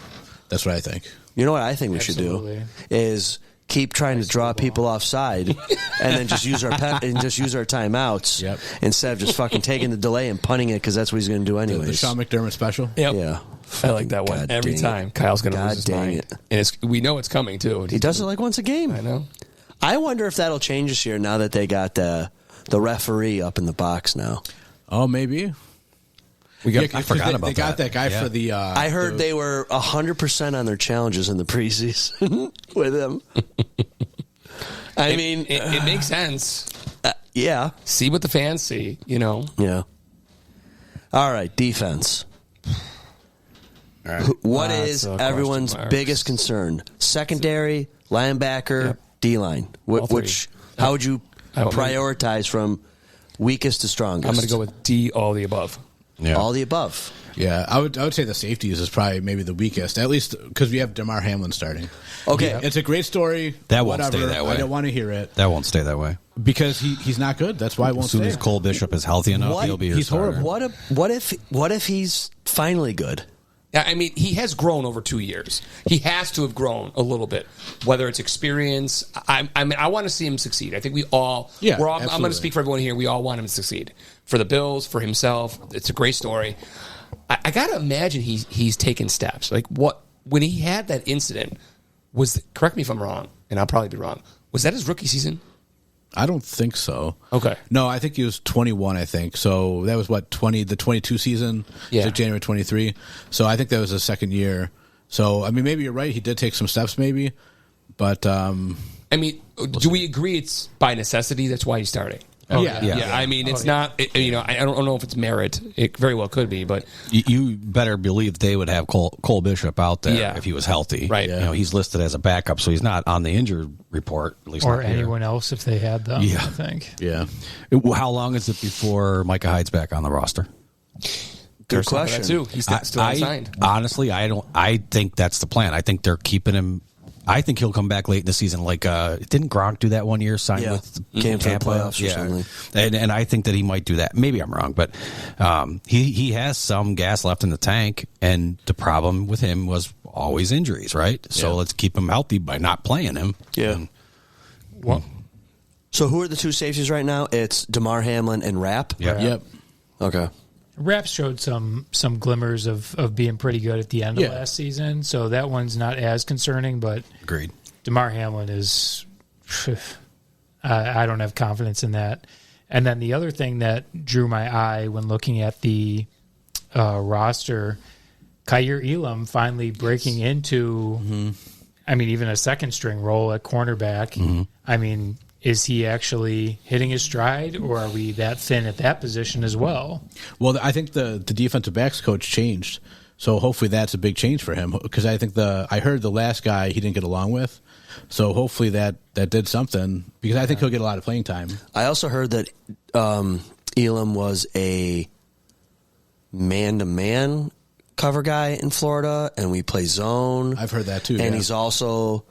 That's what I think. You know what I think we should do is keep trying to draw people offside, and then just use our timeouts instead of just fucking taking the delay and punting it because that's what he's going to do anyways. The Sean McDermott special. Yep. Yeah, I like that one. Every time Kyle's going to lose his mind, and we know it's coming too. He does it like once a game. I know. I wonder if that'll change this year now that they got the referee up in the box now. Oh, maybe. I forgot about that. They got that guy for the... I heard they were 100% on their challenges in the preseason with him. I mean... It makes sense. Yeah. See what the fans see, you know? Yeah. All right, defense. All right. What is everyone's biggest concern? Secondary, linebacker, D-line. How would you prioritize from weakest to strongest? I'm going to go with D, all the above. Yeah. All the above. Yeah, I would say the safeties is probably maybe the weakest, at least because we have DeMar Hamlin starting. Okay. It's a great story. That won't stay that way. I don't want to hear it. That won't stay that way. Because he's not good. That's why it won't As soon stay. as Cole Bishop is healthy enough, he'll be your starter. Horrible. What if he's finally good? I mean, he has grown over 2 years. He has to have grown a little bit, whether it's experience. I want to see him succeed. I think we all. Yeah, I'm going to speak for everyone here. We all want him to succeed for the Bills, for himself. It's a great story. I got to imagine he's taken steps. Like when he had that incident, correct me if I'm wrong, and I'll probably be wrong. Was that his rookie season? I don't think so. Okay. No, I think he was 21, I think. So that was the 22 season? Yeah. So January 23. So I think that was his second year. So, I mean, maybe you're right. He did take some steps maybe. But, I mean, do we agree it's by necessity? That's why he's starting? Yeah. I mean, it's not, I don't know if it's merit. It very well could be, but. You better believe they would have Cole Bishop out there if he was healthy. Right. Yeah. He's listed as a backup, so he's not on the injured report, at least or not here. anyone else if they had them, Yeah. I think. yeah. How long is it before Micah Hyde's back on the roster? Good question. That too. He's still unsigned. Honestly, I think that's the plan. I think they're keeping him. I think he'll come back late in the season. Like, didn't Gronk do that 1 year? Signed with came to the Tampa? playoffs or something. And I think that he might do that. Maybe I'm wrong, but he has some gas left in the tank. And the problem with him was always injuries, right? So let's keep him healthy by not playing him. Yeah. So who are the two safeties right now? It's DeMar Hamlin and Rapp? Yep. Okay. Rapp showed some glimmers of being pretty good at the end of last season, so that one's not as concerning. But Agreed. DeMar Hamlin is, I don't have confidence in that. And then the other thing that drew my eye when looking at the roster, Kaiir Elam finally breaking into, I mean, even a second string role at cornerback. I mean, is he actually hitting his stride, or are we that thin at that position as well? Well, I think the defensive backs coach changed, so hopefully that's a big change for him. Because I think I heard the last guy he didn't get along with, so hopefully that did something. Because I think he'll get a lot of playing time. I also heard that Elam was a man-to-man cover guy in Florida, and we play zone. I've heard that too. And he's also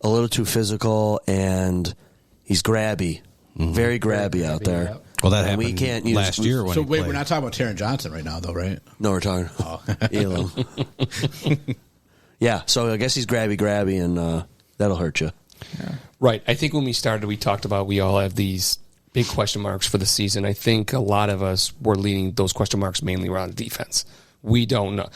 a little too physical, and he's grabby, very grabby out there. Yeah. Well, that And happened we can't use- last year when So he wait, played. we're not talking about Taron Johnson right now, though, right? No, we're talking Elam. Yeah, so I guess he's grabby, and that'll hurt you. Right. I think when we started, we talked about we all have these big question marks for the season. I think a lot of us were leaning those question marks mainly around defense. We don't know.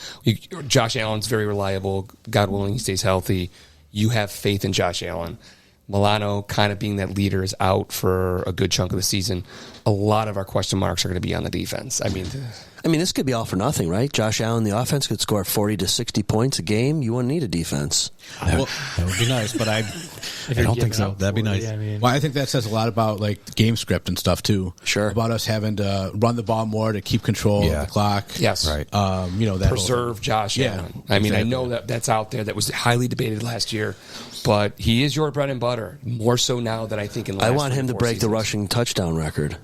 Josh Allen's very reliable. God willing, he stays healthy. You have faith in Josh Allen. Milano kind of being that leader is out for a good chunk of the season, a lot of our question marks are going to be on the defense. I mean, this could be all for nothing, right? Josh Allen, the offense, could score 40 to 60 points a game. You wouldn't need a defense. That would be nice, but I don't think so. That'd be nice. Well, I think that says a lot about like the game script and stuff too. Sure. About us having to run the ball more to keep control of the clock. Yes. Right. That preserve Josh Allen. I mean, I know that's out there. That was highly debated last year, but he is your bread and butter, more so now than I think in the last I want him to 3-4 break the seasons. rushing touchdown record.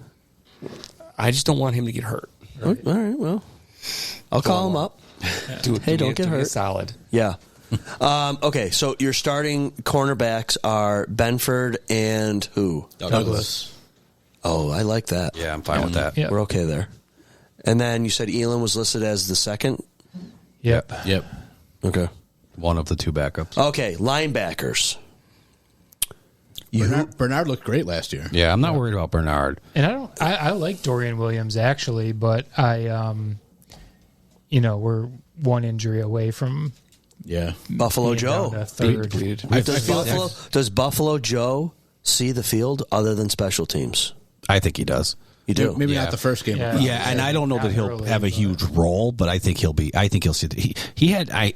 I just don't want him to get hurt. All right, well, I'll call him up. Don't get hurt. Solid. Yeah. Okay, so your starting cornerbacks are Benford and who? Douglas. Oh, I like that. Yeah, I'm fine with that. Yeah. We're okay there. And then you said Elam was listed as the second? Yep. Okay. One of the two backups. Okay, linebackers. Bernard looked great last year. Yeah, I'm not worried about Bernard. And I like Dorian Williams actually, but we're one injury away from Buffalo being down Joe. to third. Dude. Does Buffalo Joe see the field other than special teams? I think he does. You do? Maybe Yeah. not the first game. Yeah. Yeah, and I don't know Not that he'll early, have a but- huge role, but I think he'll see. He had I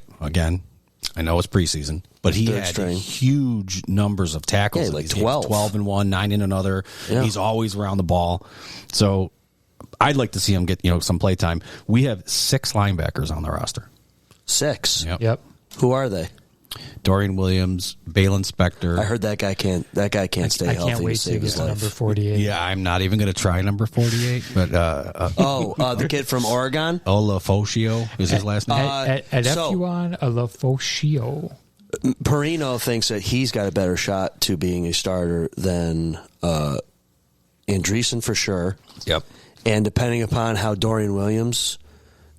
know it's preseason, but he Third had string. huge numbers of tackles. Yeah, like These games, 12. 12 in one, 9 in another. Yeah. He's always around the ball. So I'd like to see him get some play time. We have 6 linebackers on the roster. 6. Yep. Who are they? Dorian Williams, Balin Spector. I heard that guy can't stay I healthy can't wait to to save get his to life. number 48. Yeah, I'm not even going to try number 48, but The kid from Oregon? Olafoshio is his last name. At F1 Alafoshio. Perino thinks that he's got a better shot to being a starter than Andreessen for sure. Yep. And depending upon how Dorian Williams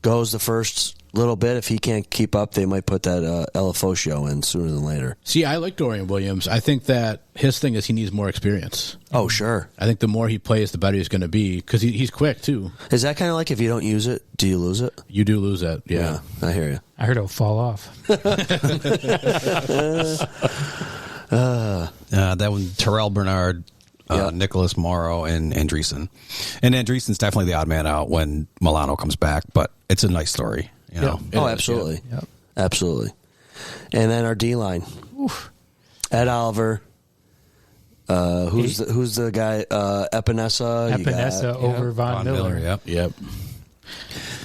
goes the first little bit, if he can't keep up, they might put that Elafosio in sooner than later. See, I like Dorian Williams. I think that his thing is he needs more experience. Oh, sure. I think the more he plays, the better he's going to be because he's quick too. Is that kind of like if you don't use it, do you lose it? You do lose that. Yeah. I hear you. I heard it'll fall off. That one, Terrell Bernard, Nicholas Morrow, and Andreessen. And Andreessen's definitely the odd man out when Milano comes back, but it's a nice story. Oh, absolutely. Yep. Absolutely. And then our D-line. Ed Oliver. Who's the guy? Epinesa. You got- Epinesa over Von Miller. Yep.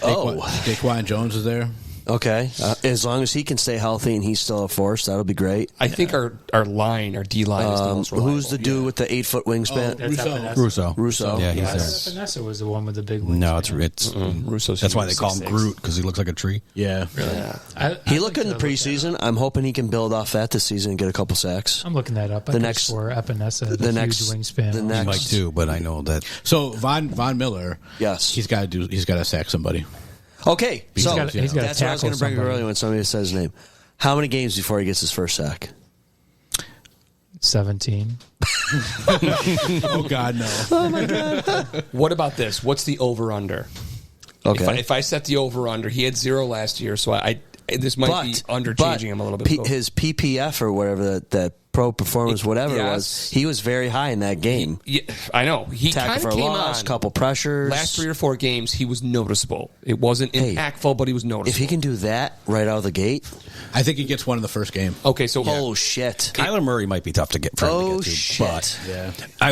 Daquan Jones is there. Okay. As long as he can stay healthy and he's still a force, that'll be great. I think our line, our D line, is the most reliable. Who's the dude with the 8-foot wingspan? That's Russo. Russo. Yeah, he's Yes. there. Epinesa was the one with the big one. No, it's Russo's that's why they huge, call him 6'6". Groot, because he looks like a tree. Yeah. He looked good in the preseason. I'm hoping he can build off that this season and get a couple sacks. I'm looking that up. I The the next- next for Epinesa, the the next- huge wingspan. the He next- might too, but I know that. So Von Miller. Yes. He's got to sack somebody. Okay, so gotta- he's gotta that's what I was going to tackle bring up somebody. earlier when somebody says his name. How many games before he gets his first sack? 17. Oh God, no. What about this? What's the over-under? Okay. If I set the over-under, he had 0 last year, so this might be underchanging him a little bit. His PPF or whatever that pro performance, whatever it was, he was very high in that game. Yeah, I know. He Tackle kind for of a came loss, on. couple pressures. Last 3 or 4 games, he was noticeable. It wasn't impactful, but he was noticeable. If he can do that right out of the gate, I think he gets one in the first game. Okay, so oh shit! Kyler Murray might be tough to get for him to Oh get to, shit! but Yeah.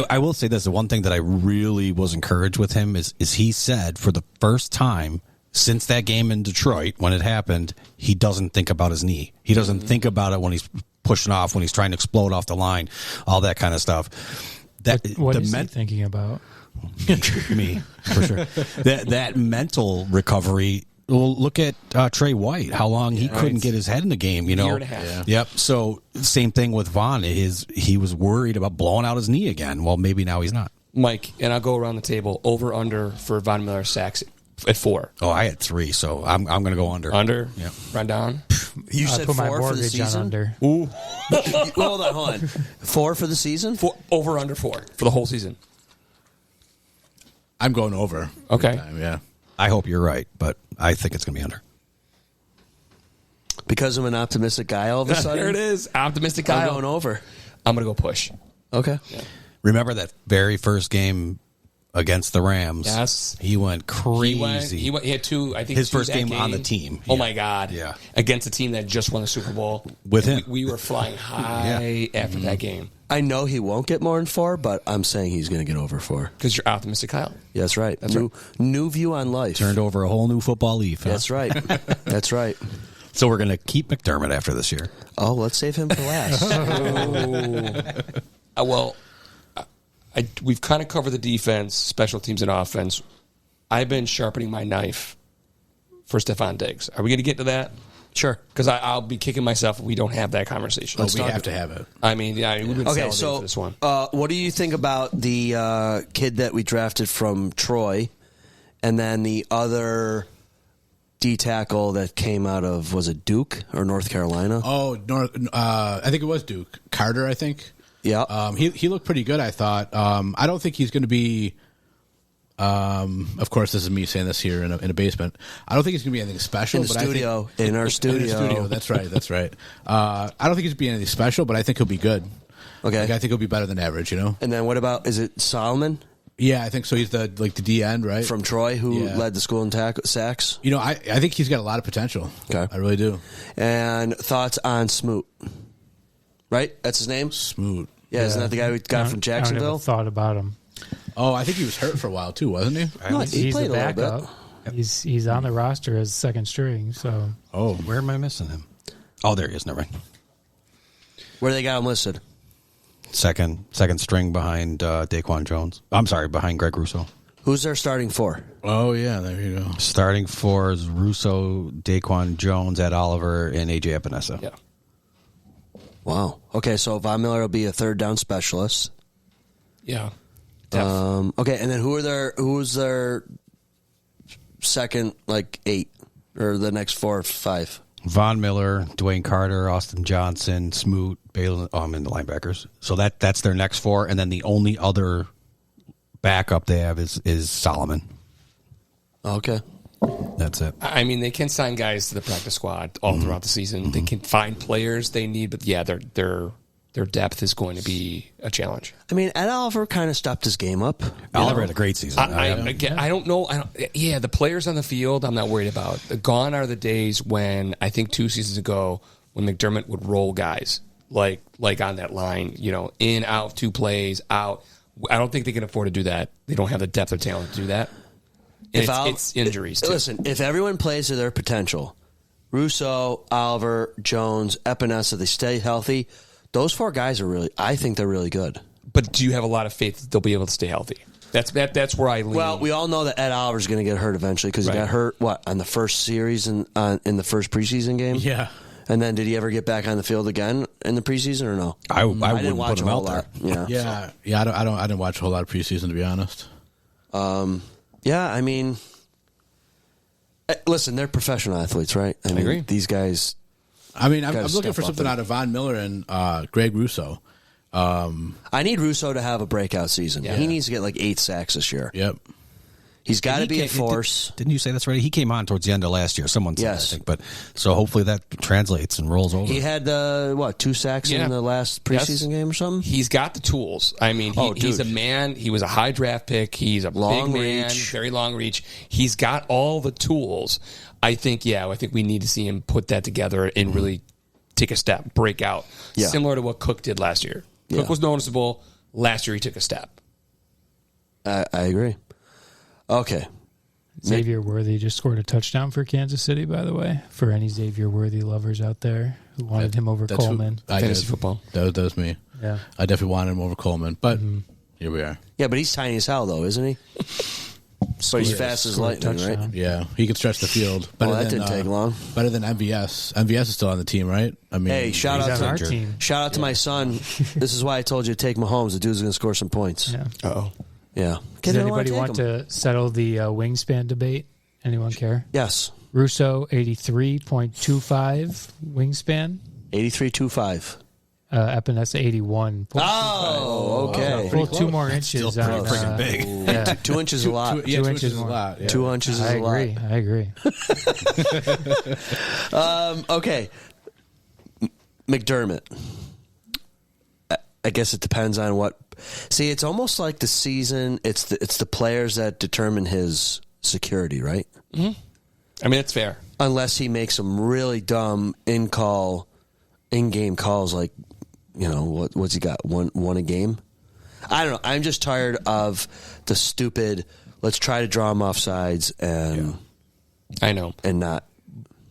I will say this: the one thing that I really was encouraged with him is he said for the first time since that game in Detroit when it happened, he doesn't think about his knee. He doesn't think about it when he's pushing off, when he's trying to explode off the line, all that kind of stuff. What is he thinking about? Me, for sure. That mental recovery. Well, look at Trey White. How long he couldn't get his head in the game. year and a half. Yeah. Yep. So same thing with Vaughn. He was worried about blowing out his knee again. Well, maybe now he's not. Mike, and I'll go around the table. Over-under for Von Miller sacks at 4. Oh, I had 3, so I'm going to go under. Under? Yeah. Run down? You I said put my 4 for the mortgage on season. under. Ooh. Hold on. 4 for the season. Over-under 4 for the whole season. I'm going over. Okay. Yeah. I hope you're right, but I think it's going to be under. Because I'm an optimistic guy, all of a sudden There it is. Optimistic I'm Kyle. going over. I'm going to go push. Okay. Remember that very first game against the Rams? Yes. He went crazy. He had two, I think. His two first that game on the team. Oh, Yeah. my God. Yeah. Against a team that just won the Super Bowl. With him. We were flying high after that game. I know he won't get more than 4, but I'm saying he's going to get over 4. Because you're optimistic, Kyle. Yeah, that's right. New view on life. Turned over a whole new football leaf. Huh? That's right. That's right. So we're going to keep McDermott after this year. Oh, let's save him for last. We've kind of covered the defense, special teams, and offense. I've been sharpening my knife for Stephon Diggs. Are we going to get to that? Sure. Because I'll be kicking myself if we don't have that conversation. We have to have it. I mean, yeah, we've been Okay, salivating so for this one. what do you think about the kid that we drafted from Troy, and then the other D tackle that came out of, was it Duke or North Carolina? Oh, I think it was Duke Carter. I think. Yeah. He looked pretty good, I thought. I don't think he's going to be. Of course, this is me saying this here in a basement. I don't think he's going to be anything special. In our studio. In our studio. That's right. That's right. I don't think he's going to be anything special, but I think he'll be good. Okay. Like, I think he'll be better than average. You know. And then what about, is it Solomon Yeah, I think so. He's the D end, right? from Troy who Yeah. led the school in sacks? You know, I think he's got a lot of potential. Okay. I really do. And thoughts on Smoot? Right? That's his name? Smoot. Yeah, isn't that the guy we got from I Jacksonville? never thought about him. Oh, I think he was hurt for a while too, wasn't he? No, He's he played the a little backup. bit. He's on the roster as second string. So Oh, Where am I missing him? Oh, there he is. Never mind. Where they got him listed? Second string behind Daquan Jones. I'm sorry, behind Greg Russo. Who's their starting 4? oh yeah. There you go. Starting for is Russo, Daquan Jones, Ed Oliver, and AJ Epinesa. Yeah. Wow. Okay, so Von Miller will be a third down specialist. Yeah. Okay, and then who's their second, 8, or the next 4 or 5? Von Miller, Dwayne Carter, Austin Johnson, Smoot, Balin. Oh, I'm in the linebackers. So that's their next 4, and then the only other backup they have is Solomon. Okay. That's it. I mean, they can sign guys to the practice squad all throughout the season. They can find players they need, but yeah, their depth is going to be a challenge. I mean, Ed Oliver kind of stopped his game up. Oliver had a great season. I don't know. Yeah, the players on the field, I'm not worried about. Gone are the days when, I think 2 seasons ago, when McDermott would roll guys like on that line, in, out, 2 plays, out. I don't think they can afford to do that. They don't have the depth or talent to do that. And it's injuries, too. Listen, if everyone plays to their potential, Russo, Oliver, Jones, Epinesa, they stay healthy, those 4 guys I think they're really good. But do you have a lot of faith that they'll be able to stay healthy? That's where I lean. Well, we all know that Ed Oliver's going to get hurt eventually because he got hurt, on the first series in the first preseason game? Yeah. And then did he ever get back on the field again in the preseason or no? I didn't wouldn't watch put him a whole out there. lot. Yeah. Yeah. I didn't watch a whole lot of preseason, to be honest. Yeah, I mean, listen, they're professional athletes, right? I agree. These guys. I mean, I'm Gotta looking step for up something and- out of Von Miller and Greg Russo. I need Russo to have a breakout season. Yeah. He needs to get 8 sacks this year. Yep. He's got to be a force. Didn't you say that's right? He came on towards the end of last year. Someone said, Yes. I think. But so hopefully that translates and rolls over. He had 2 sacks Yeah. in the last preseason game or something. He's got the tools. I mean, he's a man. He was a high draft pick. He's a Long big man, reach. very long reach. He's got all the tools. I think we need to see him put that together and really take a step, break out. Yeah. Similar to what Cook did last year. Yeah. Cook was noticeable. Last year he took a step. I agree. Okay. Xavier Worthy just scored a touchdown for Kansas City, by the way, for any Xavier Worthy lovers out there who wanted him over That's who- Coleman. I Fantasy did. football. That was me. Yeah. I definitely wanted him over Coleman, but here we are. Yeah, but he's tiny as hell, though, isn't he? But he's fast as Scored a lightning, right? touchdown. Yeah, he can stretch the field. Well, that didn't take long. Better than MVS. MVS is still on the team, right? I mean, Hey, shout He's out on our to team. my son. This is why I told you to take Mahomes. The dude's going to score some points. Yeah. Uh-oh. Yeah. Does Kid, anybody want to settle the wingspan debate? Anyone care? Yes. Russo, 83.25 wingspan. 83.25. Epinesa, 81. Oh, okay. Full 2 more inches. Still pretty on, freaking big. Yeah. 2 inches is a lot. 2 2 inches inches is a more. lot. Yeah. 2 inches is I a lot. agree. Okay. McDermott. I guess it depends on what. See, it's almost like the season. It's the players that determine his security, right? Mm-hmm. I mean, it's fair. Unless he makes some really dumb in-game calls, like, what's he got? One a game? I don't know. I'm just tired of the stupid, let's try to draw him off sides and... I know. And not...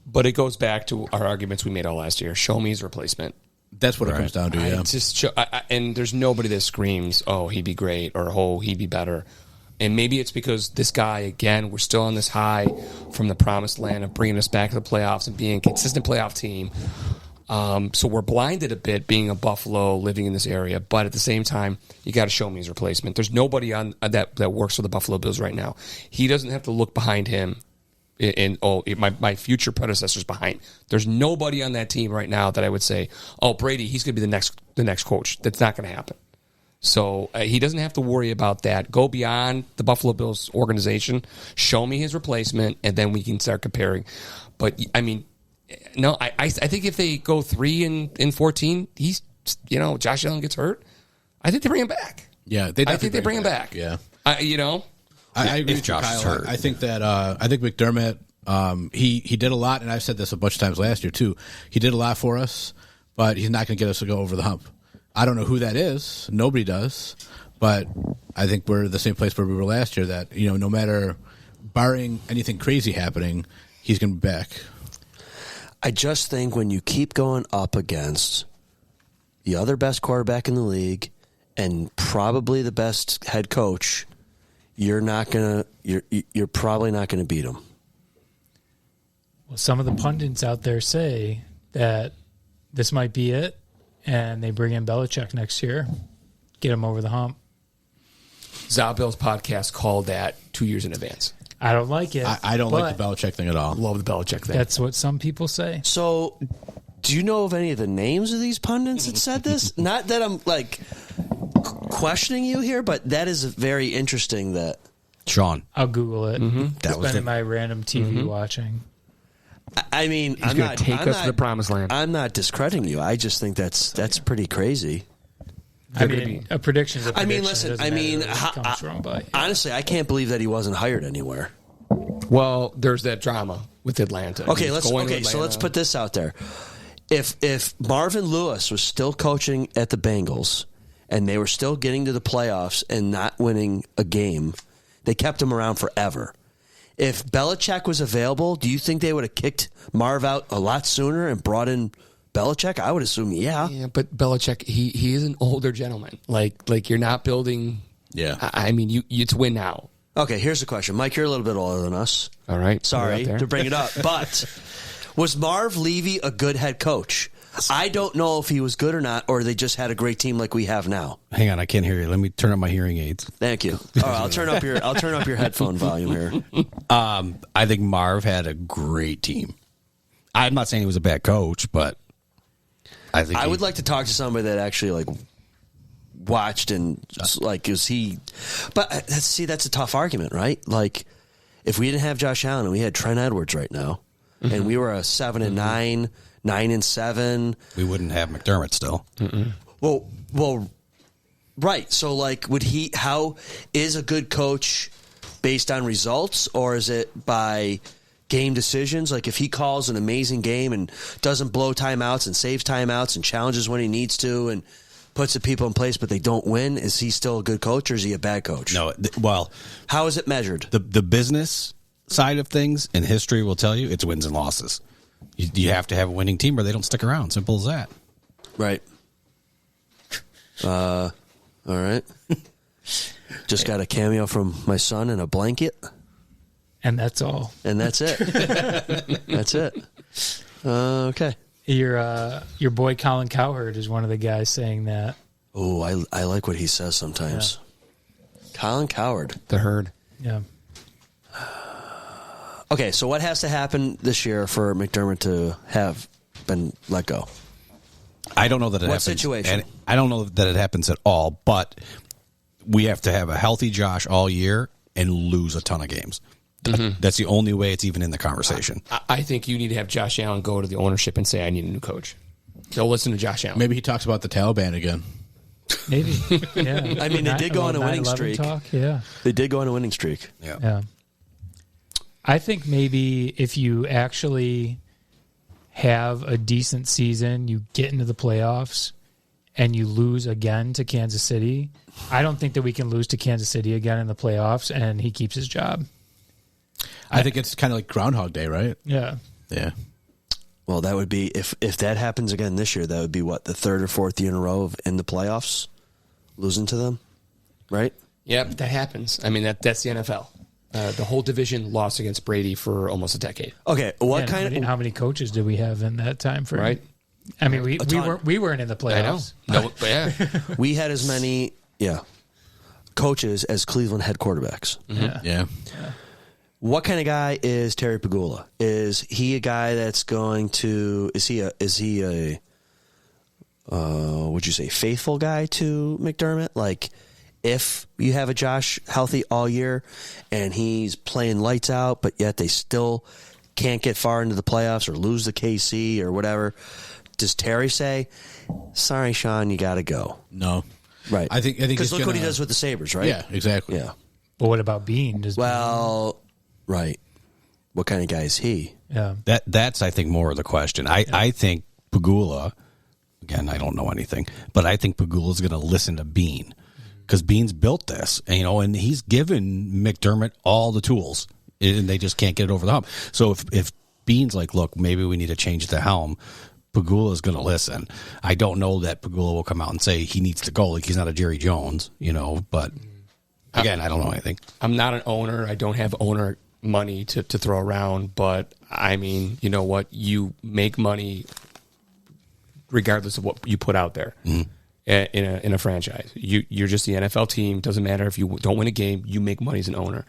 But it goes back to our arguments we made all last year. Show me his replacement. That's what it comes down to, yeah. And there's nobody that screams, oh, he'd be great, or oh, he'd be better. And maybe it's because this guy, again, we're still on this high from the promised land of bringing us back to the playoffs and being a consistent playoff team. So we're blinded a bit being a Buffalo, living in this area. But at the same time, you got to show me his replacement. There's nobody on that works for the Buffalo Bills right now. He doesn't have to look behind him my future predecessors behind. There's nobody on that team right now that I would say, oh, Brady, he's going to be the next coach. That's not going to happen. So he doesn't have to worry about that. Go beyond the Buffalo Bills organization, show me his replacement, and then we can start comparing. But I mean, no, I think if they go 3-14, he's Josh Allen gets hurt, I think they bring him back. Yeah, I think they bring him back. Yeah, I agree with Josh Kyle. is hurt. I think that McDermott he did a lot, and I've said this a bunch of times last year too. He did a lot for us, but he's not going to get us to go over the hump. I don't know who that is. Nobody does. But I think we're the same place where we were last year, that, no matter, barring anything crazy happening, he's going to be back. I just think when you keep going up against the other best quarterback in the league and probably the best head coach, you're probably not going to beat him. Well, some of the pundits out there say that this might be it, and they bring in Belichick next year, get him over the hump. ZaBillsPodcast called that 2 years in advance. I don't like it. I don't like the Belichick thing at all. Love the Belichick thing. That's what some people say. So, do you know of any of the names of these pundits that said this? Not that I'm, questioning you here, but that is very interesting that... Sean. I'll Google it. Mm-hmm. It's been in my random TV watching. I mean, he's going to take us to the promised land. I'm not discrediting you. I just think that's pretty crazy. A prediction's a prediction. I mean, listen. Honestly, I can't believe that he wasn't hired anywhere. Well, there's that drama with Atlanta. Okay, so let's put this out there. If Marvin Lewis was still coaching at the Bengals and they were still getting to the playoffs and not winning a game, they kept him around forever. If Belichick was available, do you think they would have kicked Marv out a lot sooner and brought in Belichick? I would assume, yeah. Yeah, but Belichick, he is an older gentleman. Like you're not building. Yeah. I mean, it's win now. Okay, here's the question. Mike, you're a little bit older than us. All right. Sorry to bring it up. But was Marv Levy a good head coach? I don't know if he was good or not, or they just had a great team like we have now. Hang on, I can't hear you. Let me turn up my hearing aids. Thank you. All right, I'll turn up your headphone volume here. I think Marv had a great team. I'm not saying he was a bad coach, but I think I would like to talk to somebody that actually watched and is he? But that's a tough argument, right? Like, if we didn't have Josh Allen and we had Trent Edwards right now, and we were a 7-9. 9-7. We wouldn't have McDermott still. Mm-mm. Well, right. So, how is a good coach based on results, or is it by game decisions? Like, if he calls an amazing game and doesn't blow timeouts and saves timeouts and challenges when he needs to and puts the people in place, but they don't win, is he still a good coach or is he a bad coach? No. How is it measured? The business side of things and history will tell you it's wins and losses. You have to have a winning team or they don't stick around. Simple as that. Right. All right. Just got a cameo from my son in a blanket. And that's all. And that's it. That's it. Okay. Your boy Colin Cowherd is one of the guys saying that. Oh, I like what he says sometimes. Yeah. Colin Cowherd. The Herd. Yeah. Okay, so what has to happen this year for McDermott to have been let go? I don't know that it happens. What situation? And I don't know that it happens at all, but we have to have a healthy Josh all year and lose a ton of games. Mm-hmm. That's the only way it's even in the conversation. I think you need to have Josh Allen go to the ownership and say, I need a new coach. They'll listen to Josh Allen. Maybe he talks about the Taliban again. Maybe. Yeah. I mean, they did go on a winning 9/11 streak. Talk, yeah. They did go on a winning streak. Yeah. I think maybe if you actually have a decent season, you get into the playoffs, and you lose again to Kansas City, I don't think that we can lose to Kansas City again in the playoffs, and he keeps his job. I think it's kind of like Groundhog Day, right? Yeah. Yeah. Well, that would be if that happens again this year. That would be what, the third or fourth year in a row in the playoffs, losing to them, right? Yep, that happens. I mean, that's the NFL. The whole division lost against Brady for almost a decade. Okay, How many coaches did we have in that time frame? Right. I mean, we weren't in the playoffs. I know. No, but yeah. we had as many coaches as Cleveland had quarterbacks. Yeah. What kind of guy is Terry Pegula? Is he a guy that's going to? Is he a would you say faithful guy to McDermott? Like, if you have a Josh healthy all year and he's playing lights out, but yet they still can't get far into the playoffs or lose the KC or whatever, does Terry say, "Sorry, Sean, you got to go"? No. Right. I think because look what he does with the Sabres, right? Yeah, exactly. Yeah. But what about Bean? Right. What kind of guy is he? Yeah. That's I think more of the question. I think Pegula, again, I don't know anything, but I think Pegula's going to listen to Bean because Bean's built this, and he's given McDermott all the tools, and they just can't get it over the hump. So if Bean's like, look, maybe we need to change the helm, Pegula's going to listen. I don't know that Pegula will come out and say he needs to go. Like, he's not a Jerry Jones, but again, I don't know anything. I'm not an owner. I don't have owner money to throw around, but I mean, you know what? You make money regardless of what you put out there in a franchise. You're just the NFL team. Doesn't matter if you don't win a game, you make money as an owner.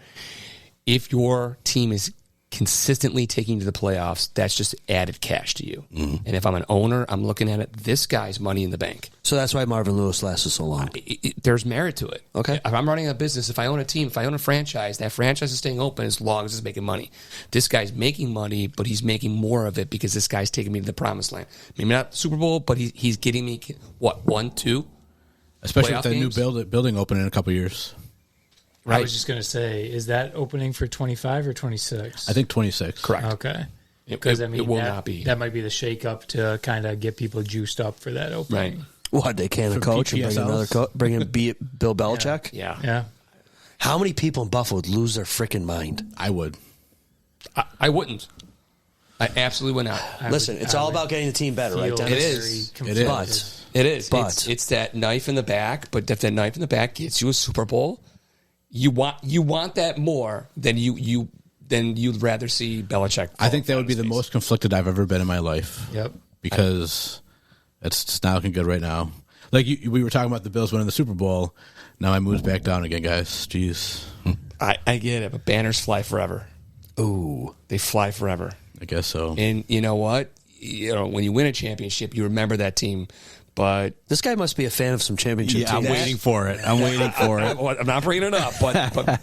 If your team is consistently taking you to the playoffs, that's just added cash to you. And if I'm an owner, I'm looking at it, this guy's money in the bank. So that's why Marvin Lewis lasted so long. There's merit to it. Okay. If I'm running a business, if I own a team, if I own a franchise, that franchise is staying open as long as it's making money. This guy's making money, but he's making more of it because this guy's taking me to the promised land. Maybe not Super Bowl, but he's getting me, 1, 2? Especially playoff with the games? new building opening in a couple of years. Right. I was just going to say, is that opening for 25 or 26? I think 26. Correct. Okay. Because it will not be. That might be the shake-up to kind of get people juiced up for that opening. Right. What, they can a coach and bring another coach, bring in Bill Belichick? Yeah. How many people in Buffalo would lose their freaking mind? I would. I wouldn't. I absolutely would not. Listen, it's all about getting the team better, right, Dennis? It is. It is. But it's that knife in the back. But if that knife in the back gets you a Super Bowl, you want that more than you'd rather see Belichick. I think that would be the most conflicted I've ever been in my life. Yep. Because it's not looking good right now. Like we were talking about the Bills winning the Super Bowl. Now my mood's back down again, guys. Jeez. I get it, but banners fly forever. Ooh, they fly forever. I guess so. And you know what? When you win a championship, you remember that team. But this guy must be a fan of some championship teams. I'm waiting for it. I'm not bringing it up,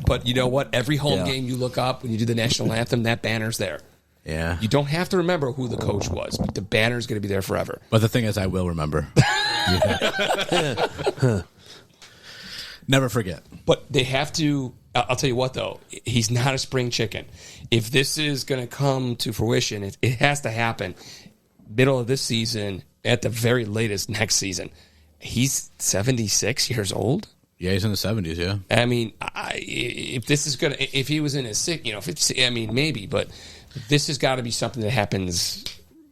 but you know what? Every home game you look up when you do the national anthem, that banner's there. Yeah. You don't have to remember who the coach was, but the banner's going to be there forever. But the thing is, I will remember. Never forget. But they have to. I'll tell you what, though. He's not a spring chicken. If this is going to come to fruition, it has to happen middle of this season, at the very latest next season. He's 76 years old. Yeah, he's in the 70s, yeah. I mean, if this is going to, if he was in his sick, maybe, but this has got to be something that happens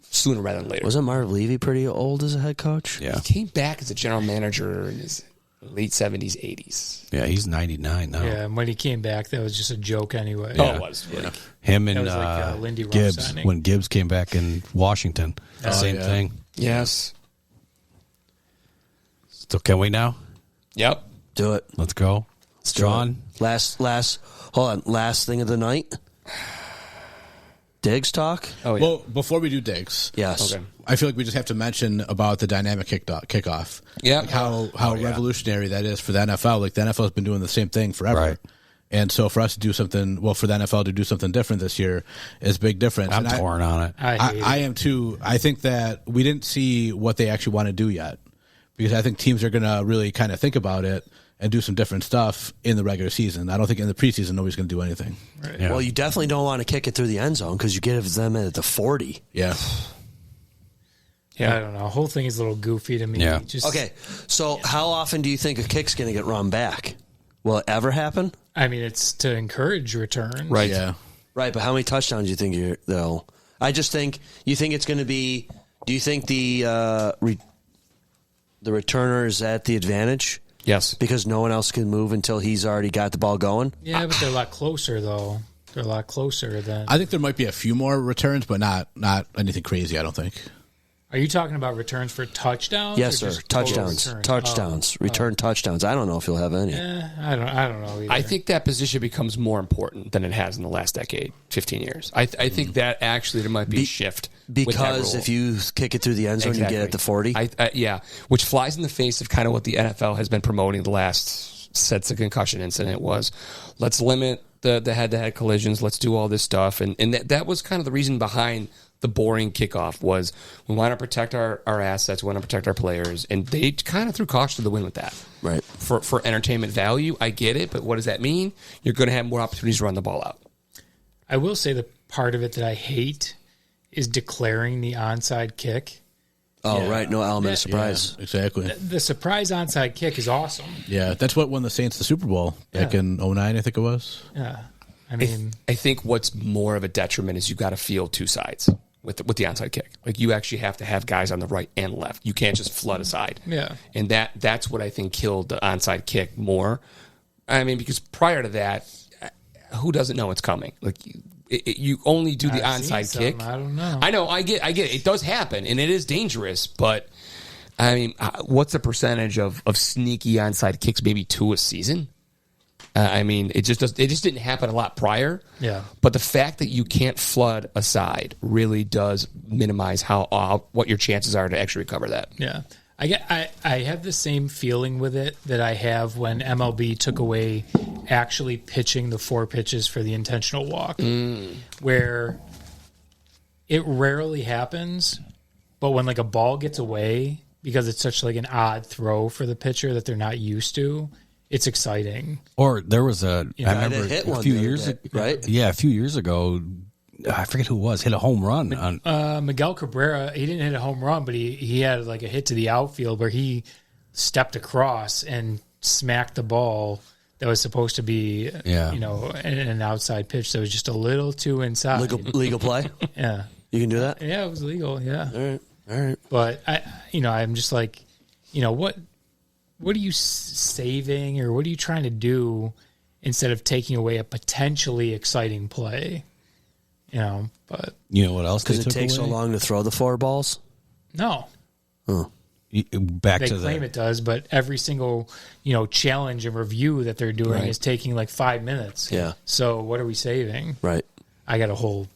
sooner rather than later. Wasn't Marv Levy pretty old as a head coach? Yeah. He came back as a general manager in his late 70s, 80s. Yeah, he's 99 now. Yeah, and when he came back, that was just a joke anyway. Oh, it was. Yeah. Him and like Lindy Ruff Gibbs, signing. when Gibbs came back in Washington. Same thing. Yes. So can we now? Yep. Do it. Let's go. John? Last thing of the night. Diggs talk? Oh, yeah. Well, before we do Diggs, yes. Okay. I feel like we just have to mention about the dynamic kickoff. Yeah. Like how revolutionary that is for the NFL. Like the NFL has been doing the same thing forever. Right. And so for us to do something, for the NFL to do something different this year is a big difference. I'm torn on it. I hate it. I am too. I think that we didn't see what they actually want to do yet. because I think teams are going to really kind of think about it and do some different stuff in the regular season. I don't think in the preseason nobody's going to do anything. Right. Yeah. Well, you definitely don't want to kick it through the end zone because you give them at the 40. Yeah. Yeah, I don't know. The whole thing is a little goofy to me. Yeah. Okay, so how often do you think a kick's going to get run back? Will it ever happen? I mean, it's to encourage returns. Right. Yeah. Right, but how many touchdowns do you think they'll... I just think... You think it's going to be... Do you think the returner is at the advantage? Yes. Because no one else can move until he's already got the ball going? Yeah, but they're a lot closer, though. They're a lot closer than... I think there might be a few more returns, but not anything crazy, I don't think. Are you talking about returns for touchdowns? Yes, or sir. just total Touchdowns. return? Touchdowns. Return touchdowns. I don't know if you'll have any. I don't know either. I think that position becomes more important than it has in the last decade, 15 years. I think that actually there might be a shift. Because if you kick it through the end zone, you get at the 40? Yeah, which flies in the face of kind of what the NFL has been promoting the last since the concussion incident was, let's limit the head-to-head collisions, let's do all this stuff. And that was kind of the reason behind the boring kickoff was we want to protect our assets, we want to protect our players, and they kind of threw caution to the wind with that. Right. For entertainment value, I get it, but what does that mean? You're going to have more opportunities to run the ball out. I will say the part of it that I hate is declaring the onside kick. Oh, right. No element of surprise. Yeah, exactly. The surprise onside kick is awesome. Yeah, that's what won the Saints the Super Bowl back in 2009, I think it was. Yeah. I mean, I think what's more of a detriment is you got to field two sides with the onside kick. Like you actually have to have guys on the right and left. You can't just flood a side. Yeah. And that's what I think killed the onside kick more. I mean, because prior to that, who doesn't know it's coming? Like you only do the onside kick. I don't know. I know. I get it. It does happen, and it is dangerous. But I mean, what's the percentage of sneaky onside kicks? Maybe 2 a season. I mean, it just didn't happen a lot prior. Yeah. But the fact that you can't flood a side really does minimize what your chances are to actually recover that. Yeah. I have the same feeling with it that I have when MLB took away actually pitching the 4 pitches for the intentional walk, where it rarely happens, but when like a ball gets away because it's such like an odd throw for the pitcher that they're not used to, it's exciting. Or there was I remember hit a one few the other years day, ago, right? Yeah, a few years ago, I forget who it was, hit a home run. Miguel Cabrera, he didn't hit a home run, but he had like a hit to the outfield where he stepped across and smacked the ball that was supposed to be, an outside pitch that was just a little too inside. Legal play? Yeah. You can do that? Yeah, it was legal, yeah. All right. But, I'm just like, what are you saving or what are you trying to do instead of taking away a potentially exciting play? But you know what else? Because it takes so long to throw the 4 balls? no. Oh. They claim it does, but every single, challenge and review that they're doing is taking like 5 minutes. Yeah. So what are we saving? Right. I got a whole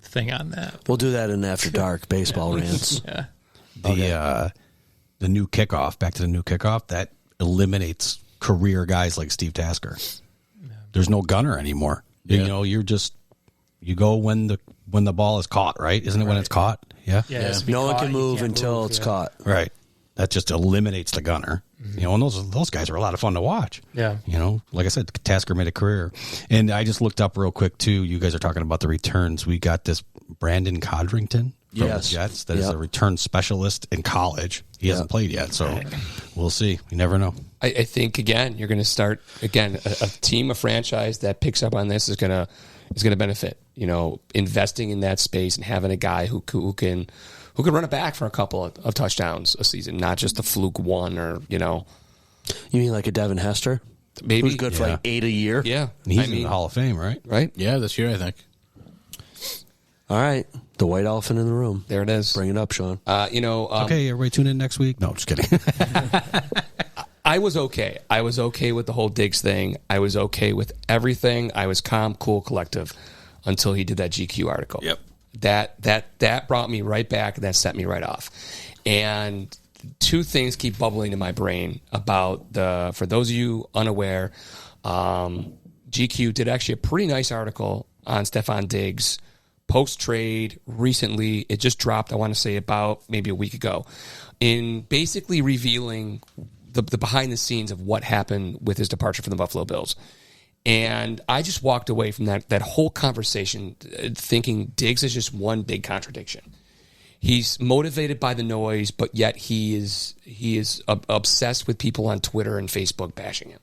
thing on that. We'll do that in After Dark baseball rants. Yeah. The new kickoff, back to the new kickoff, that eliminates career guys like Steve Tasker. There's no gunner anymore. Yeah. You go when the ball is caught, right? Isn't it when it's caught? Yeah. Yeah. No one can move until it's caught. Right. That just eliminates the gunner. Mm-hmm. And those guys are a lot of fun to watch. Yeah. Like I said, Tasker made a career. And I just looked up real quick too. You guys are talking about the returns. We got this Brandon Codrington from the Jets that is a return specialist in college. He hasn't played yet, so we'll see. You never know. I think again, you're going to start again a team, a franchise that picks up on this is going to benefit. Investing in that space and having a guy who can run it back for a couple of touchdowns a season, not just a fluke one or. You mean like a Devin Hester? Maybe who's good for like 8 a year. Yeah, he's in the Hall of Fame, right? Right. Yeah, this year I think. All right, the white elephant in the room. There it is. Bring it up, Sean. Okay, everybody tune in next week. No, just kidding. I was okay. I was okay with the whole Diggs thing. I was okay with everything. I was calm, cool, collective until he did that GQ article. Yep. That brought me right back and that set me right off. And 2 things keep bubbling in my brain about for those of you unaware, GQ did actually a pretty nice article on Stephon Diggs post-trade recently. It just dropped, I want to say, about maybe a week ago, in basically revealing the behind the scenes of what happened with his departure from the Buffalo Bills. And I just walked away from that whole conversation thinking Diggs is just one big contradiction. He's motivated by the noise, but yet he is obsessed with people on Twitter and Facebook bashing him.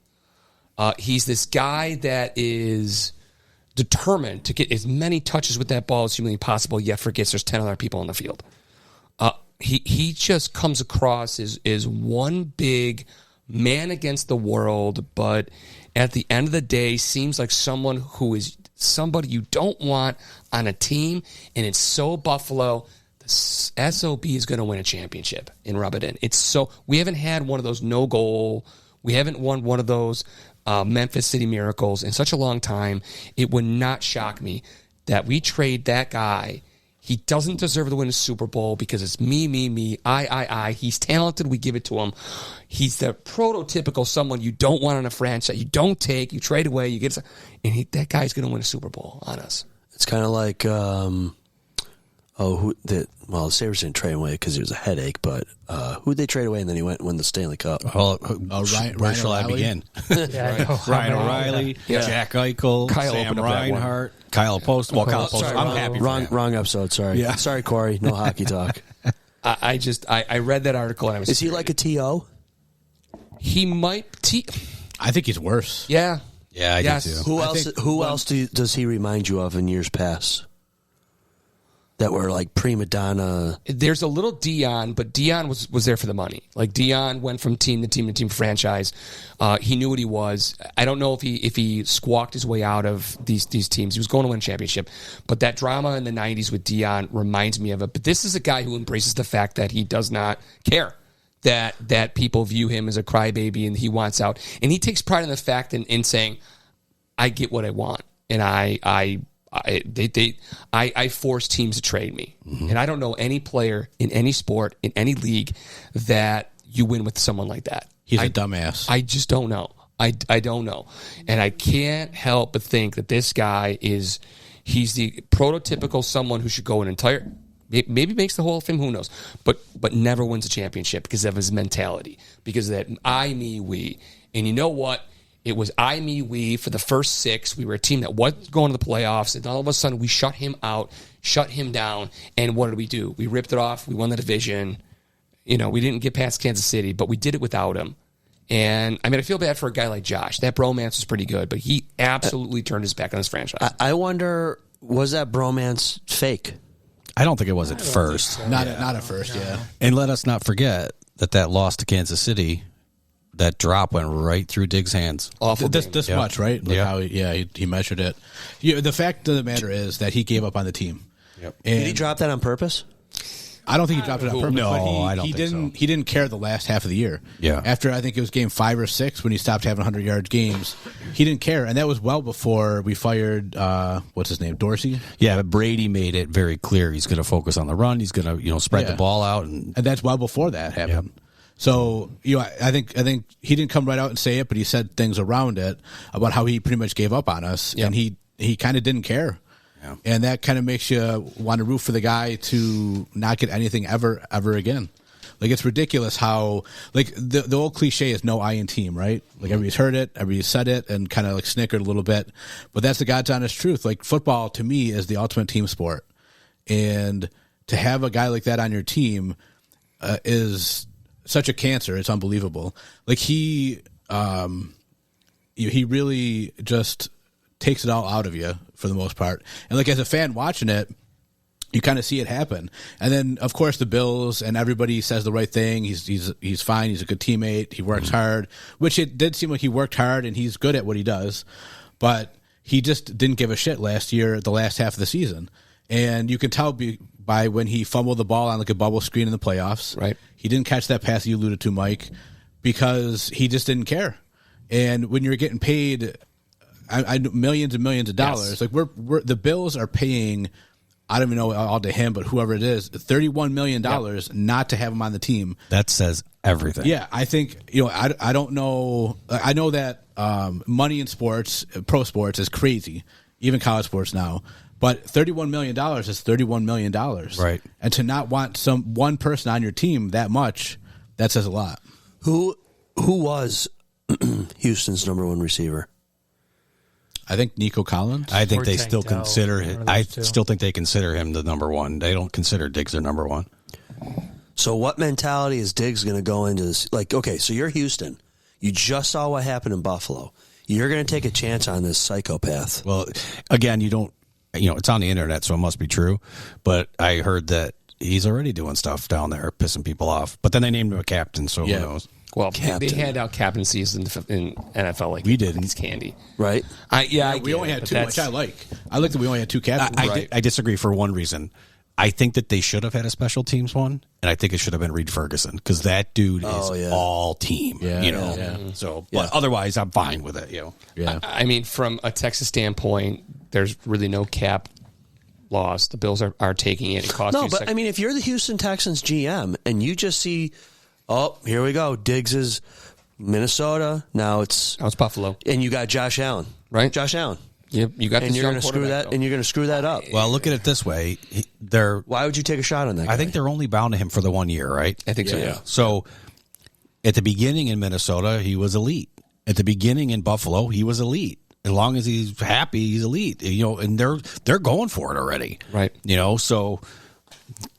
He's this guy that is determined to get as many touches with that ball as humanly possible, yet forgets there's 10 other people on the field. He just comes across as one big man against the world, but at the end of the day seems like someone who is somebody you don't want on a team, and it's so Buffalo. The SOB is going to win a championship and rub it in. It's so we haven't had one of those no goal. We haven't won one of those Memphis City Miracles in such a long time. It would not shock me that we trade that guy. He doesn't deserve to win a Super Bowl because it's me, I. He's talented. We give it to him. He's the prototypical someone you don't want on a franchise. You don't take. You trade away. You get, and that guy's going to win a Super Bowl on us. It's kind of like, the Sabres didn't trade away because it was a headache, but who'd they trade away and then he went and won the Stanley Cup? Where shall I begin? Ryan O'Reilly, Jack Eichel, Kyle Sam opened up that one. Reinhart, Kyle Post. Well, Kyle Post. I'm happy. Wrong episode. Sorry. Yeah. Sorry, Corey. No hockey talk. I read that article and I was. Is he like a TO? He might. I think he's worse. Yeah. Yeah, I do too. Who else does he remind you of in years past? That were like prima donna. There's a little Dion, but Dion was there for the money. Like Dion went from team to team to team franchise. He knew what he was. I don't know if he squawked his way out of these teams. He was going to win a championship. But that drama in the 90s with Dion reminds me of it. But this is a guy who embraces the fact that he does not care that people view him as a crybaby and he wants out. And he takes pride in the fact in saying, I get what I want. And I force teams to trade me. Mm-hmm. And I don't know any player in any sport, in any league, that you win with someone like that. He's a dumbass. I just don't know. I don't know. And I can't help but think that this guy he's the prototypical someone who should go an entire, maybe makes the Hall of Fame, who knows, but never wins a championship because of his mentality, because of that I, me, we. And you know what? It was I, me, we for the first 6. We were a team that wasn't going to the playoffs, and all of a sudden we shut him out, shut him down, and what did we do? We ripped it off. We won the division. We didn't get past Kansas City, but we did it without him. And, I feel bad for a guy like Josh. That bromance was pretty good, but he absolutely turned his back on his franchise. I wonder, was that bromance fake? I don't think it was at first. So. Not at first, yeah. And let us not forget that loss to Kansas City, that drop went right through Diggs' hands. Awful. This much, right? Like how he measured it. The fact of the matter is that he gave up on the team. Yep. Did he drop that on purpose? I don't think he dropped it on purpose. No, but I don't think so. He didn't care the last half of the year. Yeah. After I think it was game 5 or 6 when he stopped having 100-yard games, he didn't care, and that was well before we fired what's his name, Dorsey. Yeah, but Brady made it very clear he's going to focus on the run. He's going to spread the ball out, and that's well before that happened. Yep. So I think he didn't come right out and say it, but he said things around it about how he pretty much gave up on us, and he kind of didn't care. Yeah. And that kind of makes you want to root for the guy to not get anything ever again. Like, it's ridiculous how, like, the old cliche is no I in team, right? Like, everybody's heard it, everybody's said it, and kind of, like, snickered a little bit. But that's the God's honest truth. Like, football, to me, is the ultimate team sport. And to have a guy like that on your team is such a cancer. It's unbelievable. Like, he really just takes it all out of you for the most part. And, like, as a fan watching it, you kind of see it happen. And then, of course, the Bills and everybody says the right thing. He's fine. He's a good teammate. He works hard, which it did seem like he worked hard and he's good at what he does. But he just didn't give a shit last year, the last half of the season. And you can tell by when he fumbled the ball on like a bubble screen in the playoffs. Right. He didn't catch that pass you alluded to, Mike, because he just didn't care. And when you're getting paid millions and millions of dollars, like we're the Bills are paying, I don't even know all to him, but whoever it is, $31 million not to have him on the team. That says everything. Yeah, I think, I don't know. I know that money in sports, pro sports, is crazy, even college sports now. But $31 million is $31 million. Right. And to not want one person on your team that much, that says a lot. Who was Houston's number one receiver? I think Nico Collins. I think Or they Tank still Dell, consider one him. of I those two. still think they consider him the number one. They don't consider Diggs their number one. So what mentality is Diggs going to go into this? Like, okay, so you're Houston. You just saw what happened in Buffalo. You're going to take a chance on this psychopath. Well, again, it's on the internet, so it must be true. But I heard that he's already doing stuff down there, pissing people off. But then they named him a captain, so Yeah. who knows? Well, Captain. they hand out captaincies in NFL like We didn't. It's candy. Right? I we get only it, had but two, that's- which I like. I like that we only had two captains. I disagree for one reason. I think that they should have had a special teams one, and I think it should have been Reed Ferguson because that dude is all team. Yeah, yeah. So, but otherwise, I'm fine with it. Yeah. I mean, from a Texas standpoint, there's really no cap loss. The Bills are taking it. It costs No, you but I mean, if you're the Houston Texans GM and you just see, oh, here we go, Diggs is Minnesota. Now it's Buffalo, and you got Josh Allen, right? Josh Allen, you got and this you're young going to screw quarterback, that, though. and you're going to screw that up. Well, look at it this way: they're. Why would you take a shot on that guy? I think they're only bound to him for the 1 year, right? I think so. Yeah. So, at the beginning in Minnesota, he was elite. At the beginning in Buffalo, he was elite. As long as he's happy, he's elite. And they're going for it already, Right. So,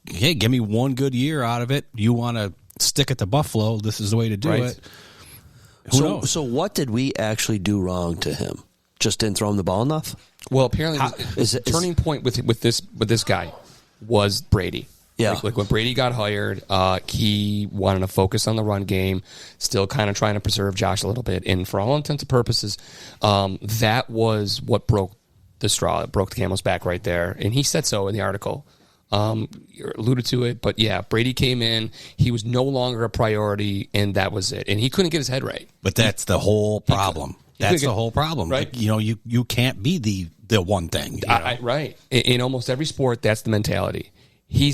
hey, give me 1 good year out of it. You want to stick it to Buffalo? This is the way to do Right. it. Who knows? So what did we actually do wrong to him? Just didn't throw him the ball enough? Well, apparently, is the it- turning point with this guy was Brady. Yeah. Like when Brady got hired, he wanted to focus on the run game, still kind of trying to preserve Josh a little bit. And for all intents and purposes, that was what broke the straw. It broke the camel's back right there. And he said so in the article. You alluded to it, but yeah, Brady came in. He was no longer a priority, and that was it. And he couldn't get his head right. But that's the whole problem. That's the whole problem. Right. Like, you can't be the one thing. Right. In almost every sport, that's the mentality. He